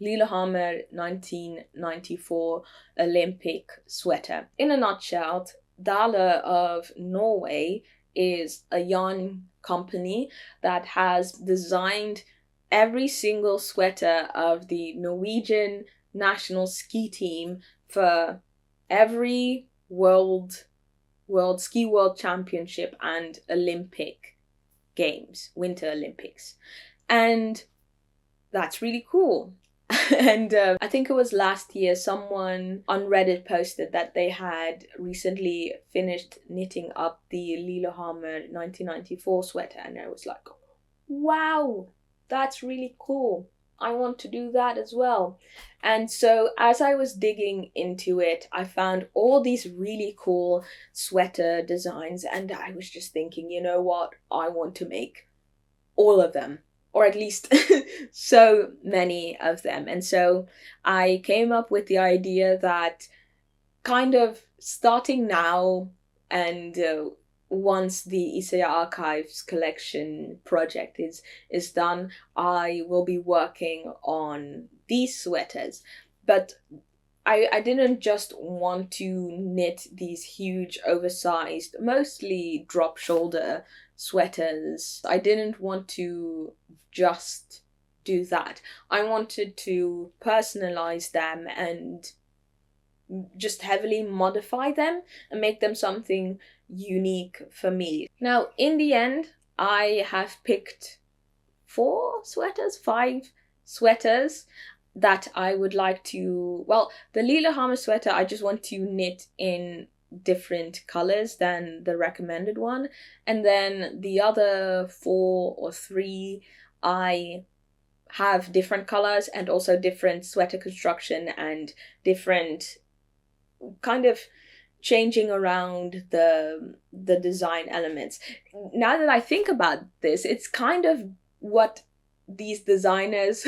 Lillehammer 1994 Olympic sweater. In a nutshell, Dale of Norway is a yarn company that has designed every single sweater of the Norwegian national ski team for every world ski world championship and Olympic games, winter Olympics. And that's really cool. And I think it was last year someone on Reddit posted that they had recently finished knitting up the Lillehammer 1994 sweater, and I was like, wow, that's really cool. I want to do that as well. And so as I was digging into it, I found all these really cool sweater designs, and I was just thinking, you know what, I want to make all of them, or at least so many of them. And so I came up with the idea that kind of starting now and once the Ístex Archives collection project is done, I will be working on these sweaters. But I didn't just want to knit these huge, oversized, mostly drop shoulder sweaters. I didn't want to just do that. I wanted to personalize them and just heavily modify them and make them something unique for me. Now, in the end, I have picked 5 sweaters that I would like to, well, the Lillehammer sweater I just want to knit in different colors than the recommended one, and then the other 4 or 3 I have different colors and also different sweater construction and different kind of changing around the design elements. Now that I think about this, it's kind of what these designers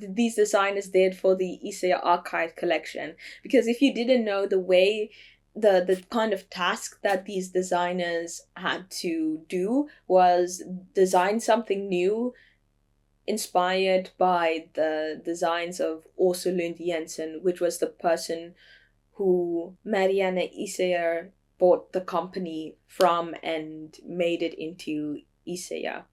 these designers did for the Ístex Archive collection. Because if you didn't know, the way the kind of task that these designers had to do was design something new inspired by the designs of Åse Lund Jensen, which was the person who Marianne Ístex bought the company from and made it into Ístex.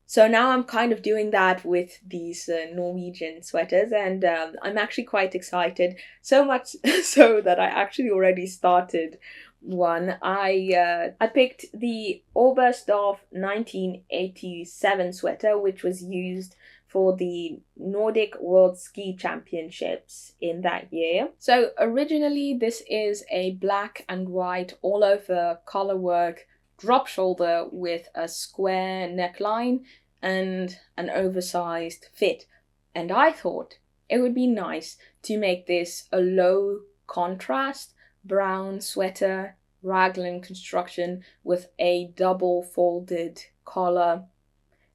So now I'm kind of doing that with these Norwegian sweaters, and I'm actually quite excited. So much so that I actually already started one. I picked the Oberstdorf 1987 sweater, which was used for the Nordic World Ski Championships in that year. So originally this is a black and white all over collarwork drop shoulder with a square neckline and an oversized fit. And I thought it would be nice to make this a low contrast brown sweater raglan construction with a double folded collar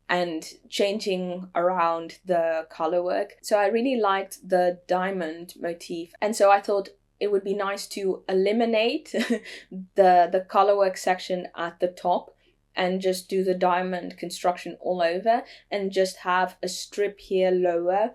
and changing around the colorwork. So I really liked the diamond motif, and so I thought it would be nice to eliminate the colorwork section at the top and just do the diamond construction all over, and just have a strip here lower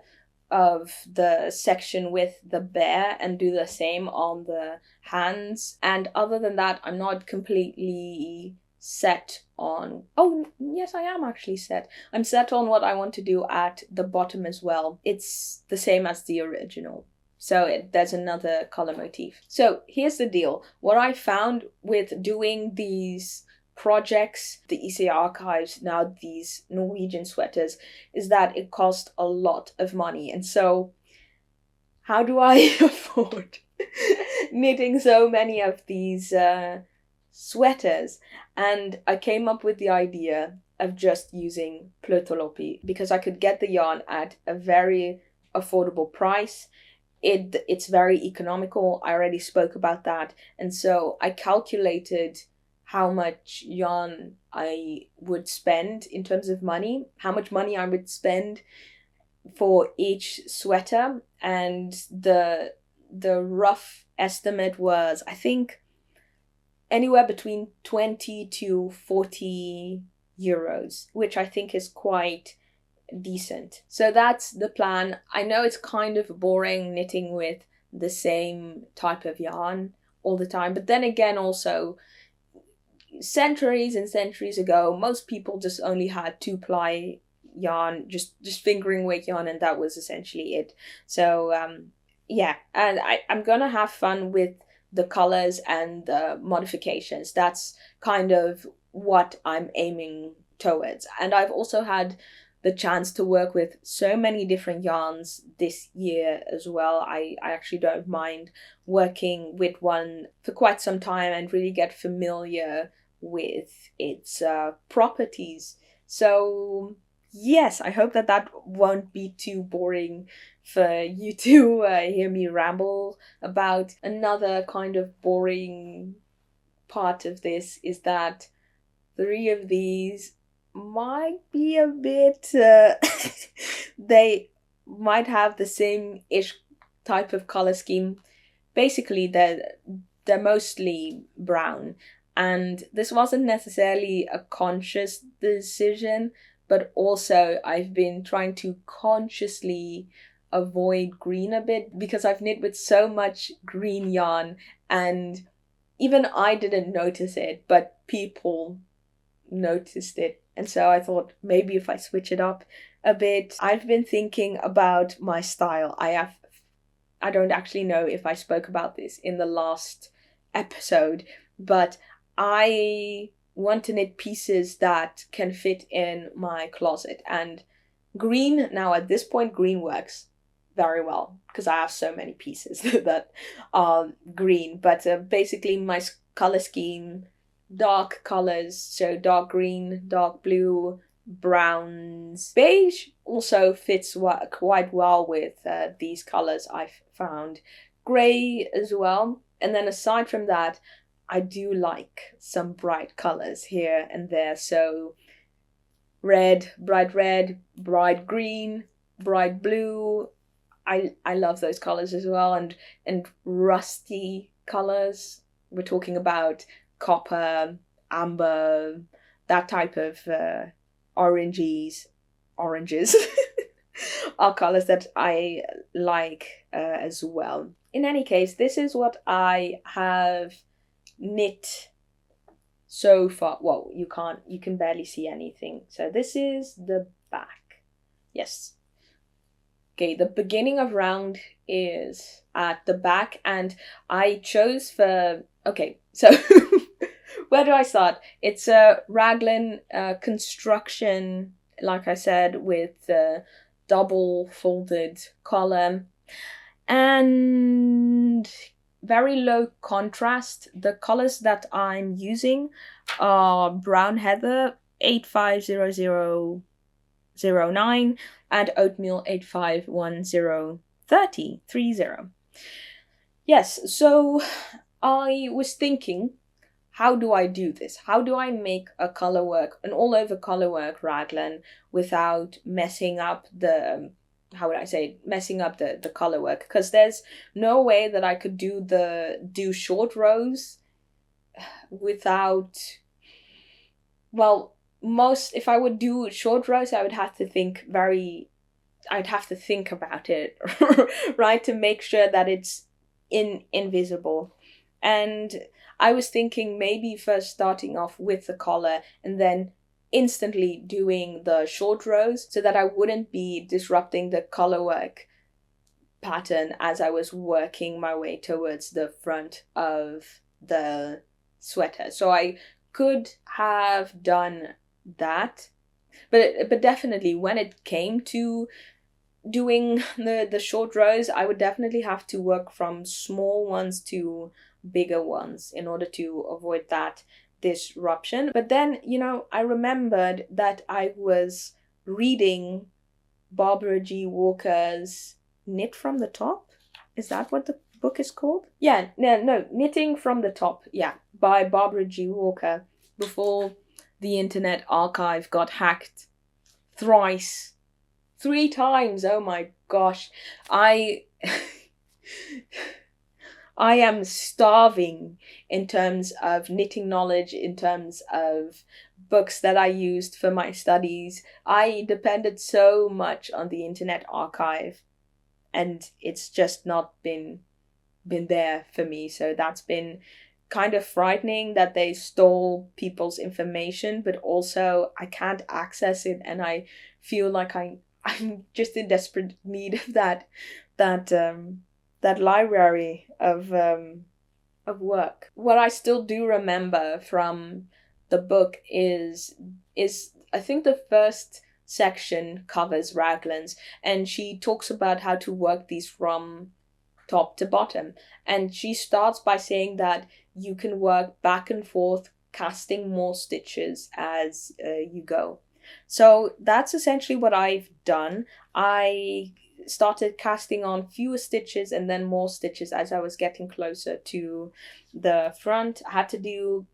of the section with the bear and do the same on the hands. And other than that, I'm not completely set on... Oh, yes, I am actually set. I'm set on what I want to do at the bottom as well. It's the same as the original. So there's another color motif. So here's the deal. What I found with doing these projects, the EC archives, now these Norwegian sweaters, is that it cost a lot of money. And so how do I afford knitting so many of these sweaters? And I came up with the idea of just using Plötulopi, because I could get the yarn at a very affordable price. It's very economical. I already spoke about that. And so I calculated how much yarn I would spend in terms of money, how much money I would spend for each sweater. And the rough estimate was, I think, anywhere between 20 to 40 euros, which I think is quite decent. So that's the plan. I know it's kind of boring knitting with the same type of yarn all the time, but then again, also, centuries and centuries ago, most people just only had 2-ply yarn, just fingering weight yarn, and that was essentially it. So yeah, and I'm gonna have fun with the colors and the modifications. That's kind of what I'm aiming towards. And I've also had the chance to work with so many different yarns this year as well. I actually don't mind working with one for quite some time and really get familiar with its properties. So yes, I hope that won't be too boring for you to hear me ramble about. Another kind of boring part of this is that 3 of these might be a bit they might have the same-ish type of color scheme. Basically, they're mostly brown, and this wasn't necessarily a conscious decision, but also I've been trying to consciously avoid green a bit, because I've knit with so much green yarn, and even I didn't notice it, but people noticed it. And so I thought, maybe if I switch it up a bit. I've been thinking about my style. I don't actually know if I spoke about this in the last episode, but I want to knit pieces that can fit in my closet. And green, now at this point, green works very well because I have so many pieces that are green. But basically my color scheme, dark colors, so dark green, dark blue, browns, beige also fits quite well with these colors I've found. Grey as well. And then aside from that, I do like some bright colors here and there. So red, bright green, bright blue. I love those colors as well. And rusty colors. We're talking about copper, amber, that type of oranges are colors that I like as well. In any case, this is what I have knit so far. Well, you can barely see anything. So this is the back. Yes. Okay, the beginning of round is at the back, and I chose for... Okay, so where do I start? It's a raglan construction, like I said, with double folded collar and very low contrast. The colors that I'm using are Brown Heather 850009 and Oatmeal 851030. Yes, so I was thinking how do I do this? How do I make a colorwork, an all over colorwork raglan without messing up the, messing up the colorwork? Because there's no way that I could do short rows without, well, if I would do short rows, I'd have to think about it, right, to make sure that it's invisible. And I was thinking maybe first starting off with the collar and then instantly doing the short rows so that I wouldn't be disrupting the colorwork pattern as I was working my way towards the front of the sweater. So I could have done that, but definitely when it came to doing the short rows, I would definitely have to work from small ones to bigger ones in order to avoid that disruption. But then, I remembered that I was reading Barbara G. Walker's Knit from the Top. Is that what the book is called? Yeah, no, Knitting from the Top, yeah, by Barbara G. Walker, before the Internet Archive got hacked thrice. 3 times, oh my gosh. I am starving in terms of knitting knowledge, in terms of books that I used for my studies. I depended so much on the Internet Archive, and it's just not been there for me. So that's been kind of frightening that they stole people's information, but also I can't access it, and I feel like I'm just in desperate need of that library of work. What I still do remember from the book is I think the first section covers raglans, and she talks about how to work these from top to bottom. And she starts by saying that you can work back and forth, casting more stitches as you go. So that's essentially what I've done. I started casting on fewer stitches and then more stitches as I was getting closer to the front. I had to do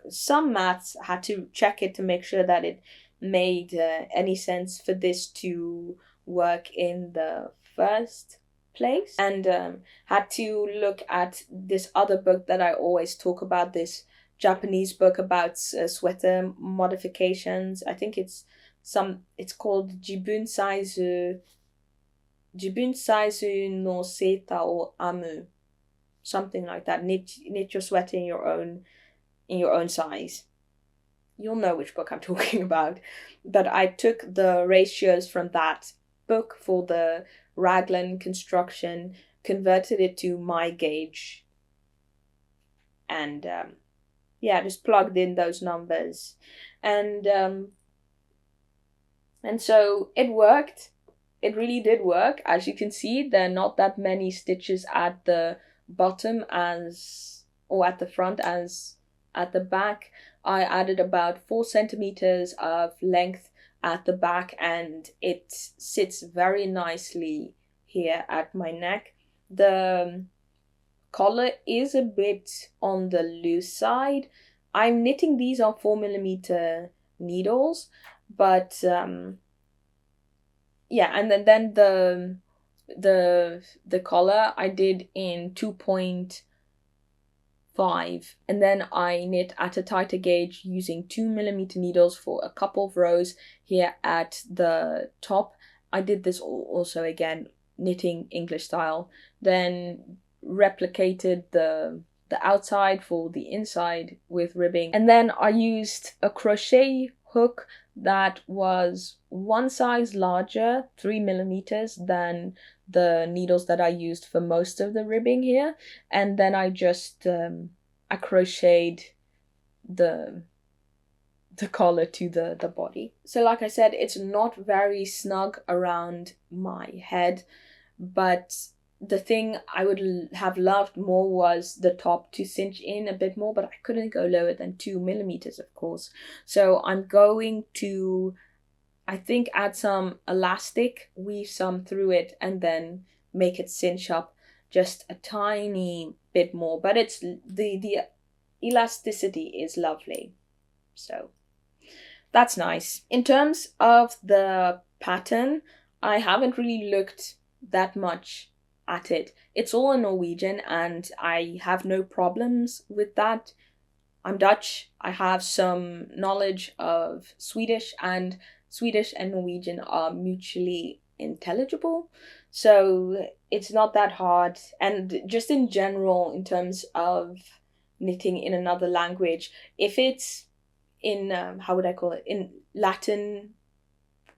some maths, had to check it to make sure that it made any sense for this to work in the first place, and had to look at this other book that I always talk about, this Japanese book about sweater modifications. I think it's called Jibun Saizu no Seta o Amu, something like that. Knit your sweater in your own size. You'll know which book I'm talking about. But I took the ratios from that book for the raglan construction, converted it to my gauge, and just plugged in those numbers, and so it worked. It really did work. As you can see, there are not that many stitches at the bottom or at the front as at the back. I added about 4 centimeters of length at the back, and it sits very nicely here at my neck. The collar is a bit on the loose side. I'm knitting these on 4mm needles, but and then the collar I did in 2.5, and then I knit at a tighter gauge using 2mm needles for a couple of rows here at the top. I did this also again knitting English style, then replicated the outside for the inside with ribbing, and then I used a crochet hook that was 1 size larger, 3mm, than the needles that I used for most of the ribbing here, and then I just I crocheted the collar to the body. So like I said, it's not very snug around my head, but the thing I would have loved more was the top to cinch in a bit more, but I couldn't go lower than 2mm, of course. So I'm going to, I think, add some elastic, weave some through it, and then make it cinch up just a tiny bit more. But it's the elasticity is lovely. So that's nice. In terms of the pattern, I haven't really looked that much at it. It's all in Norwegian and I have no problems with that. I'm Dutch. I have some knowledge of Swedish, and Swedish and Norwegian are mutually intelligible. So it's not that hard. And just in general, in terms of knitting in another language, if it's in, how would I call it? In Latin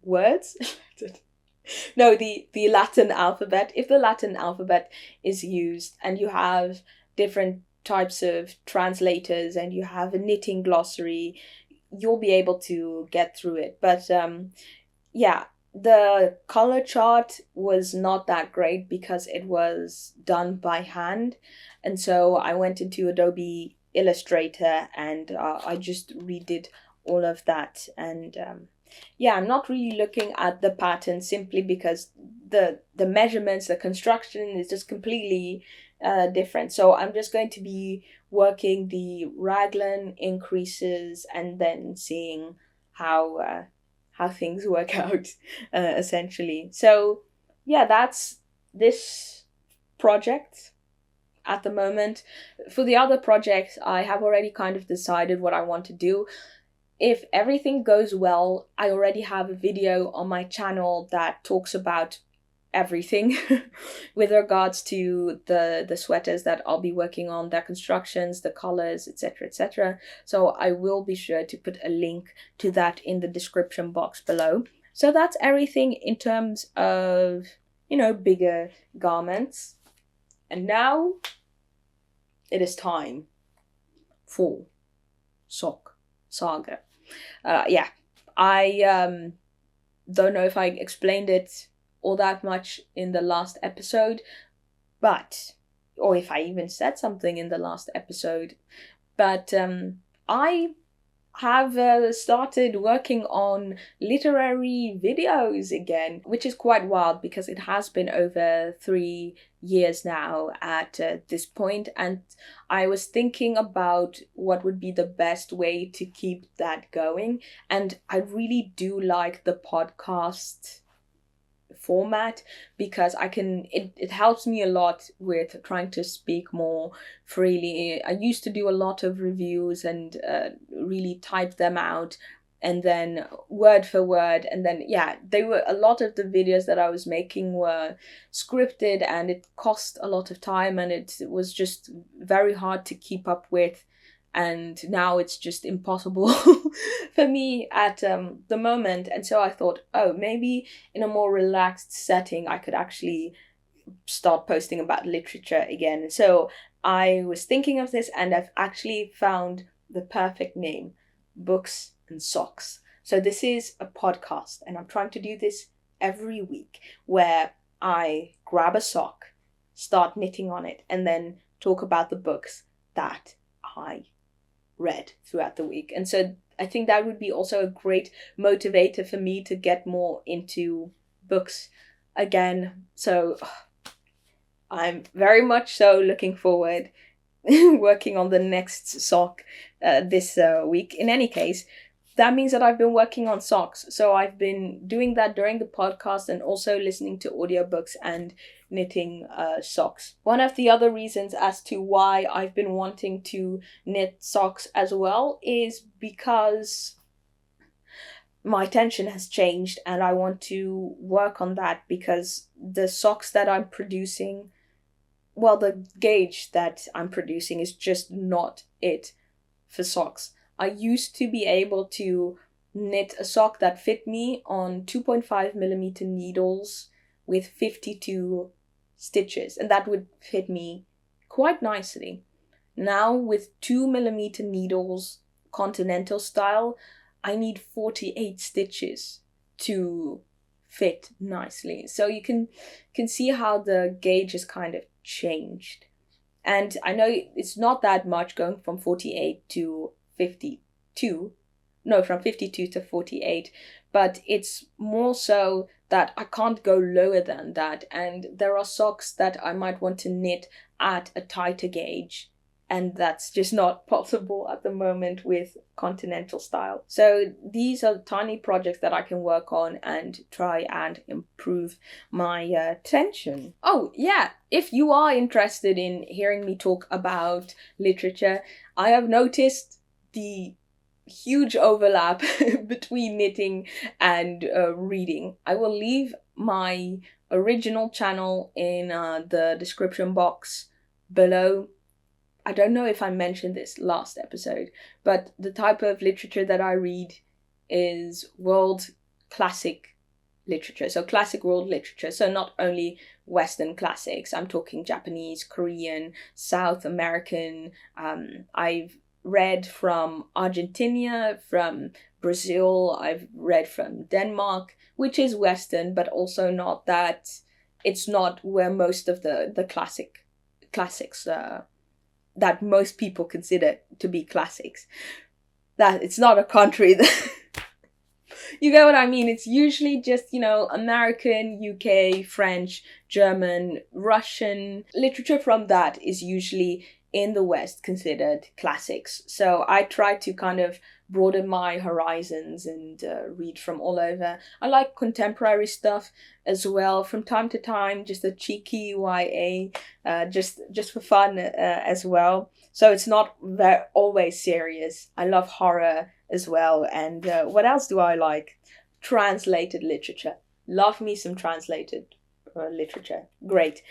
words? No, the Latin alphabet. If the Latin alphabet is used and you have different types of translators and you have a knitting glossary, you'll be able to get through it. But yeah, the color chart was not that great because it was done by hand. And so I went into Adobe Illustrator and I just redid all of that. And yeah, I'm not really looking at the pattern simply because the measurements, the construction is just completely different. So I'm just going to be working the raglan increases and then seeing how things work out, essentially. So yeah, that's this project at the moment. For the other projects, I have already kind of decided what I want to do. If everything goes well, I already have a video on my channel that talks about everything with regards to the sweaters that I'll be working on, their constructions, the colors, etc., etc. So I will be sure to put a link to that in the description box below. So that's everything in terms of, bigger garments. And now it is time for sock saga. Yeah, I don't know if I explained it all that much in the last episode, or if I even said something in the last episode, but I have started working on literary videos again, which is quite wild because it has been over 3 years now at this point, and I was thinking about what would be the best way to keep that going. And I really do like the podcast format because it helps me a lot with trying to speak more freely. I used to do a lot of reviews and really type them out and then word for word, and then a lot of the videos that I was making were scripted and it cost a lot of time and it was just very hard to keep up with. And now it's just impossible for me at the moment. And so I thought, maybe in a more relaxed setting, I could actually start posting about literature again. And so I was thinking of this and I've actually found the perfect name: Books and Socks. So this is a podcast and I'm trying to do this every week where I grab a sock, start knitting on it, and then talk about the books that I read throughout the week. And so I think that would be also a great motivator for me to get more into books again. So I'm very much so looking forward working on the next sock this week. In any case, that means that I've been working on socks. So I've been doing that during the podcast and also listening to audiobooks and knitting socks. One of the other reasons as to why I've been wanting to knit socks as well is because my tension has changed and I want to work on that, because the socks that I'm producing, well, the gauge that I'm producing is just not it for socks. I used to be able to knit a sock that fit me on 2.5mm needles with 52 stitches, and that would fit me quite nicely. Now with 2mm needles, continental style, I need 48 stitches to fit nicely. So you can see how the gauge has kind of changed. And I know it's not that much going from 48 to 52. No, from 52 to 48. But it's more so that I can't go lower than that. And there are socks that I might want to knit at a tighter gauge. and that's just not possible at the moment with continental style. So these are tiny projects that I can work on and try and improve my tension. Oh yeah, if you are interested in hearing me talk about literature, I have noticed the huge overlap between knitting and reading. I will leave my original channel in the description box below. I don't know if I mentioned this last episode, but the type of literature that I read is world classic literature. So classic world literature. So not only Western classics. I'm talking Japanese, Korean, South American. I've read from Argentina, from Brazil. I've read from Denmark, which is Western, but also not that. It's not where most of the classics that most people consider to be classics. That it's not a country that you get what I mean? It's usually just, American, UK, French, German, Russian. Literature from that is usually in the West considered classics. So I try to kind of broaden my horizons and read from all over. I like contemporary stuff as well from time to time, just a cheeky YA, just for fun as well. So it's not always serious. I love horror as well. And what else do I like? Translated literature. Love me some translated literature. Great.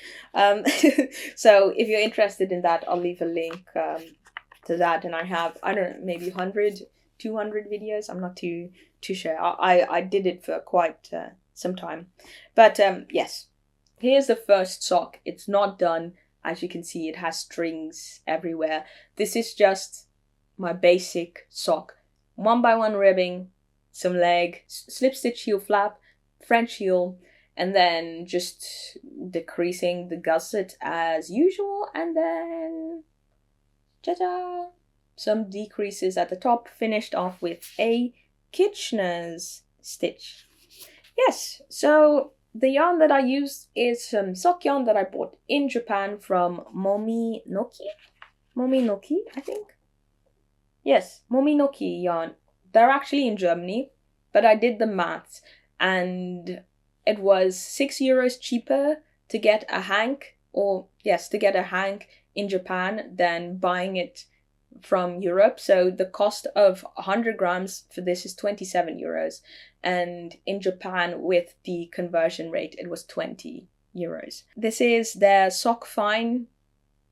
So if you're interested in that, I'll leave a link to that. And I have, I don't know, maybe 100, 200 videos. I'm not too sure. I did it for quite some time. But yes, here's the first sock. It's not done. As you can see, it has strings everywhere. This is just my basic sock. 1x1 ribbing, some leg, slip stitch heel flap, French heel, and then just decreasing the gusset as usual, and then ta-da! Some decreases at the top, finished off with a Kitchener's stitch. Yes, so the yarn that I used is some sock yarn that I bought in Japan from Mominoki, I think. Yes, Mominoki yarn. They're actually in Germany, but I did the maths, and it was €6 cheaper to get a hank, in Japan than buying it from Europe. So the cost of 100 grams for this is €27, and in Japan with the conversion rate it was €20. This is their Sock Fine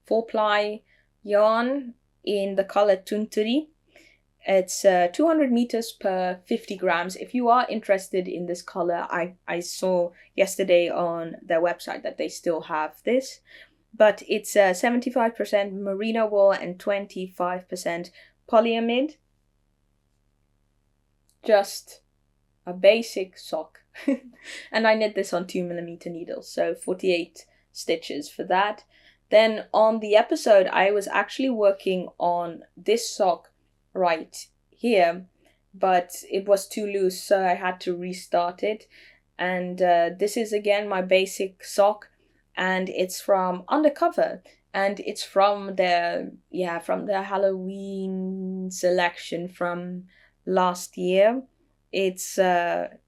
4-ply yarn in the color Tunturi. It's 200 meters per 50 grams. If you are interested in this color, I saw yesterday on their website that they still have this. But it's 75% merino wool and 25% polyamide. Just a basic sock. And I knit this on 2mm needles, so 48 stitches for that. Then on the episode, I was actually working on this sock right here, but it was too loose, so I had to restart it. And this is again my basic sock, and it's from Undercover, and it's from their Halloween selection from last year. It's the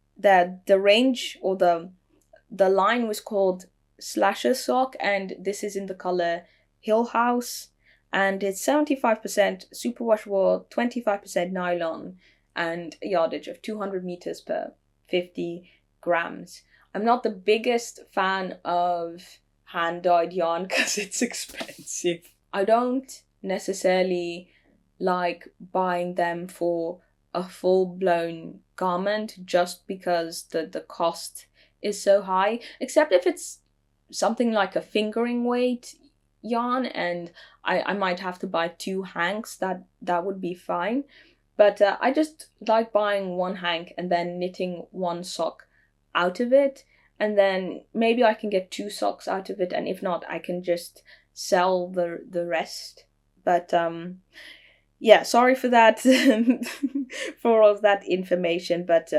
range, or the line was called Slasher Sock, and this is in the color Hill House, and it's 75% superwash wool, 25% nylon, and a yardage of 200 meters per 50 grams. I'm not the biggest fan of hand-dyed yarn because it's expensive. I don't necessarily like buying them for a full-blown garment just because the cost is so high, except if it's something like a fingering weight yarn and I might have to buy 2 hanks. That would be fine, but I just like buying 1 hank and then knitting 1 sock out of it, and then maybe I can get 2 socks out of it, and if not, I can just sell the rest. But yeah, sorry for that for all of that information, but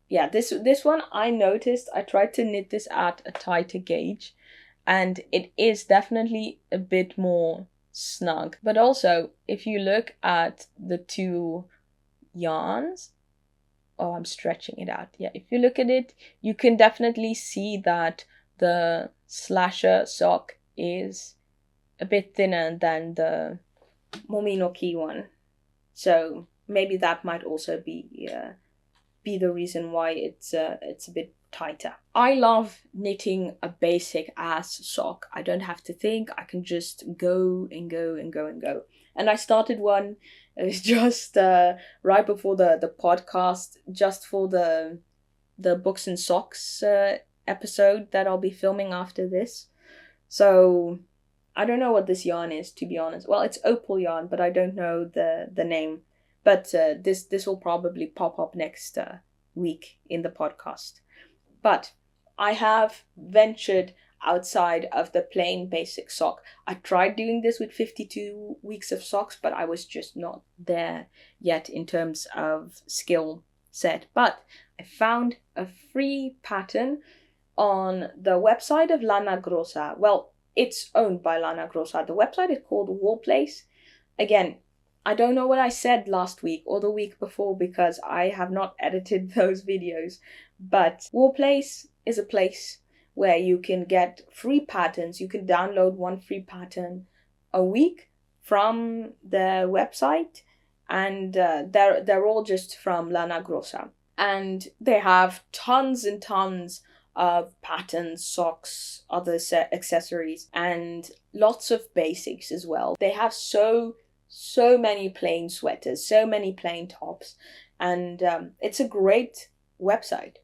yeah, this one I noticed. I tried to knit this at a tighter gauge, and it is definitely a bit more snug. But also, if you look at the two yarns, oh, I'm stretching it out. Yeah, if you look at it, you can definitely see that the slasher sock is a bit thinner than the Mominoki one. So maybe that might also be the reason why it's a bit tighter. I love knitting a basic ass sock. I don't have to think. I can just go and go and go and go. And I started one. It was just right before the podcast, just for the books and socks episode that I'll be filming after this. So I don't know what this yarn is, to be honest. Well, it's opal yarn, but I don't know the name. But this will probably pop up next week in the podcast. But I have ventured outside of the plain basic sock. I tried doing this with 52 weeks of socks, but I was just not there yet in terms of skill set. But I found a free pattern on the website of Lana Grossa. Well, it's owned by Lana Grossa. The website is called Woolplace. Again, I don't know what I said last week or the week before because I have not edited those videos. But Woolplace is a place where you can get free patterns. You can download one free pattern a week from their website, and they're all just from Lana Grossa. And they have tons and tons of patterns, socks, other accessories, and lots of basics as well. They have so many plain sweaters, so many plain tops, and it's a great website.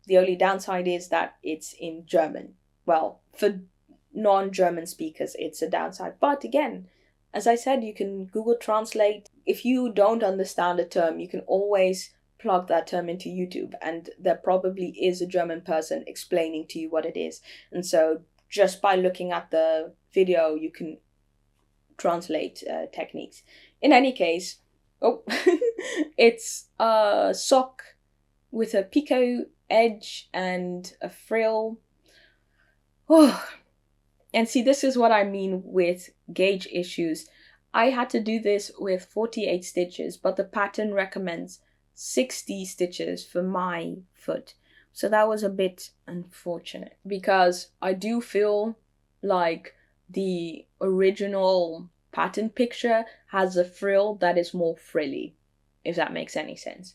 The only downside is that it's in German. Well, for non-German speakers, it's a downside. But again, as I said, you can Google Translate. If you don't understand a term, you can always plug that term into YouTube, and there probably is a German person explaining to you what it is. And so just by looking at the video, you can translate techniques. In any case, it's a sock with a picot edge and a frill. And see, this is what I mean with gauge issues. I had to do this with 48 stitches, but the pattern recommends 60 stitches for my foot. So that was a bit unfortunate because I do feel like the original pattern picture has a frill that is more frilly, if that makes any sense.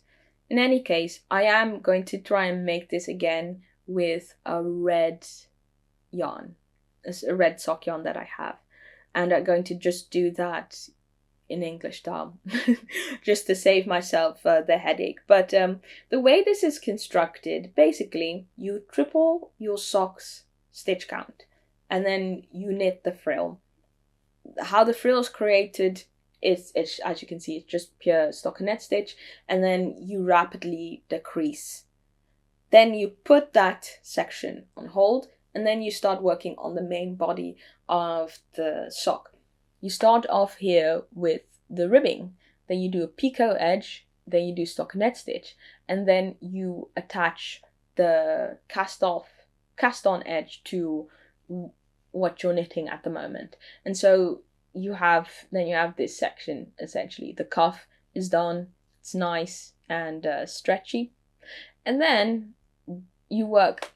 In any case, I am going to try and make this again with a red yarn, a red sock yarn that I have. And I'm going to just do that in English style, just to save myself the headache. But the way this is constructed, basically, you triple your socks stitch count, and then you knit the frill. How the frill is created, it's as you can see, it's just pure stockinette stitch, and then you rapidly decrease. Then you put that section on hold, and then you start working on the main body of the sock. You start off here with the ribbing, then you do a picot edge, then you do stockinette stitch, and then you attach the cast on edge to what you're knitting at the moment. And so you have this section, essentially. The cuff is done, it's nice and stretchy. And then you work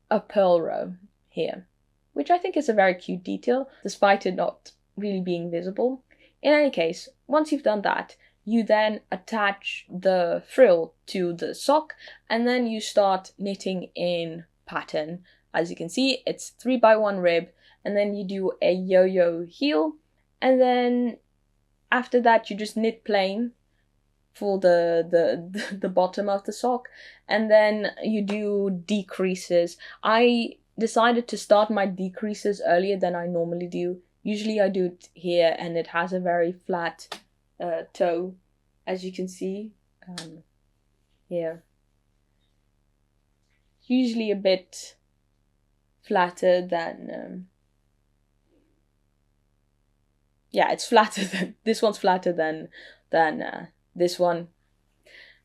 a purl row here, which I think is a very cute detail, despite it not really being visible. In any case, once you've done that, you then attach the frill to the sock, and then you start knitting in pattern. As you can see, it's 3x1 rib, and then you do a yo-yo heel, and then after that you just knit plain for the bottom of the sock, and then you do decreases. I decided to start my decreases earlier than I normally do. Usually I do it here, and it has a very flat toe, as you can see here. Usually a bit flatter than it's flatter than this one's flatter than this one.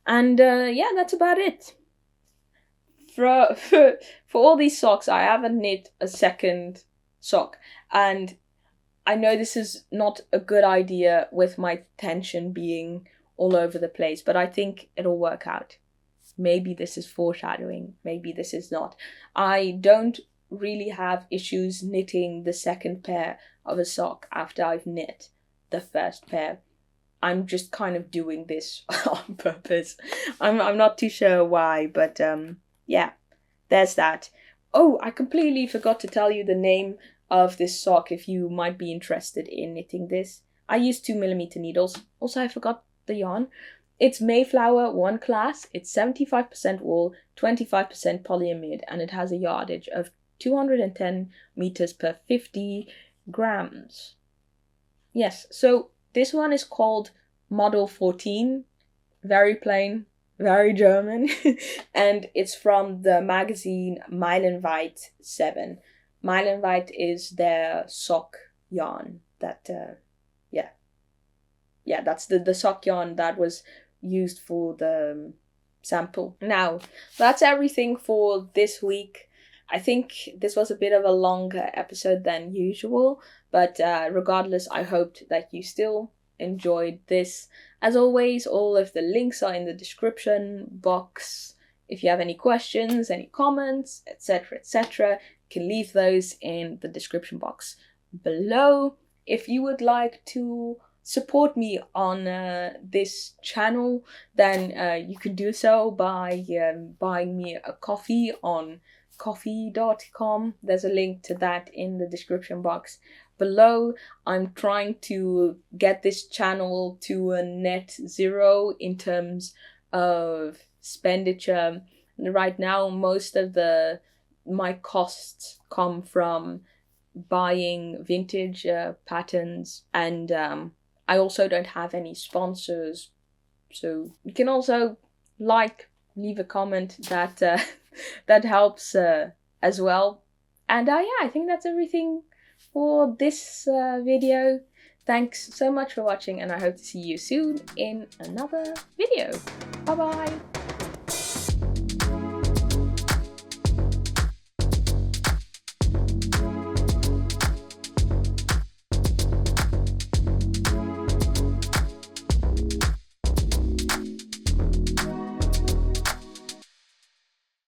And that's about it. For all these socks, I haven't knit a second sock, and I know this is not a good idea with my tension being all over the place, but I think it'll work out. Maybe this is foreshadowing, maybe this is not. I don't really have issues knitting the second pair of a sock after I've knit the first pair. I'm just kind of doing this on purpose. I'm not too sure why, but yeah, there's that. Oh, I completely forgot to tell you the name of this sock if you might be interested in knitting this. I use 2mm needles. Also, I forgot the yarn. It's Mayflower 1 class. It's 75% wool, 25% polyamide, and it has a yardage of 210 meters per 50 grams. Yes, so this one is called Model 14. Very plain, very German. And it's from the magazine Meilenweit 7. Meilenweit is their sock yarn that, yeah, that's the sock yarn that was used for the sample. Now, that's everything for this week. I think this was a bit of a longer episode than usual, but regardless, I hoped that you still enjoyed this. As always, all of the links are in the description box. If you have any questions, any comments, etc., you can leave those in the description box below. If you would like to support me on this channel, then you can do so by buying me a coffee on coffee.com. There's a link to that in the description box below. I'm trying to get this channel to a net zero in terms of expenditure. Right now, most of my costs come from buying vintage patterns, and I also don't have any sponsors. So you can also leave a comment that that helps as well. And yeah, I think that's everything for this video. Thanks so much for watching, and I hope to see you soon in another video. Bye bye.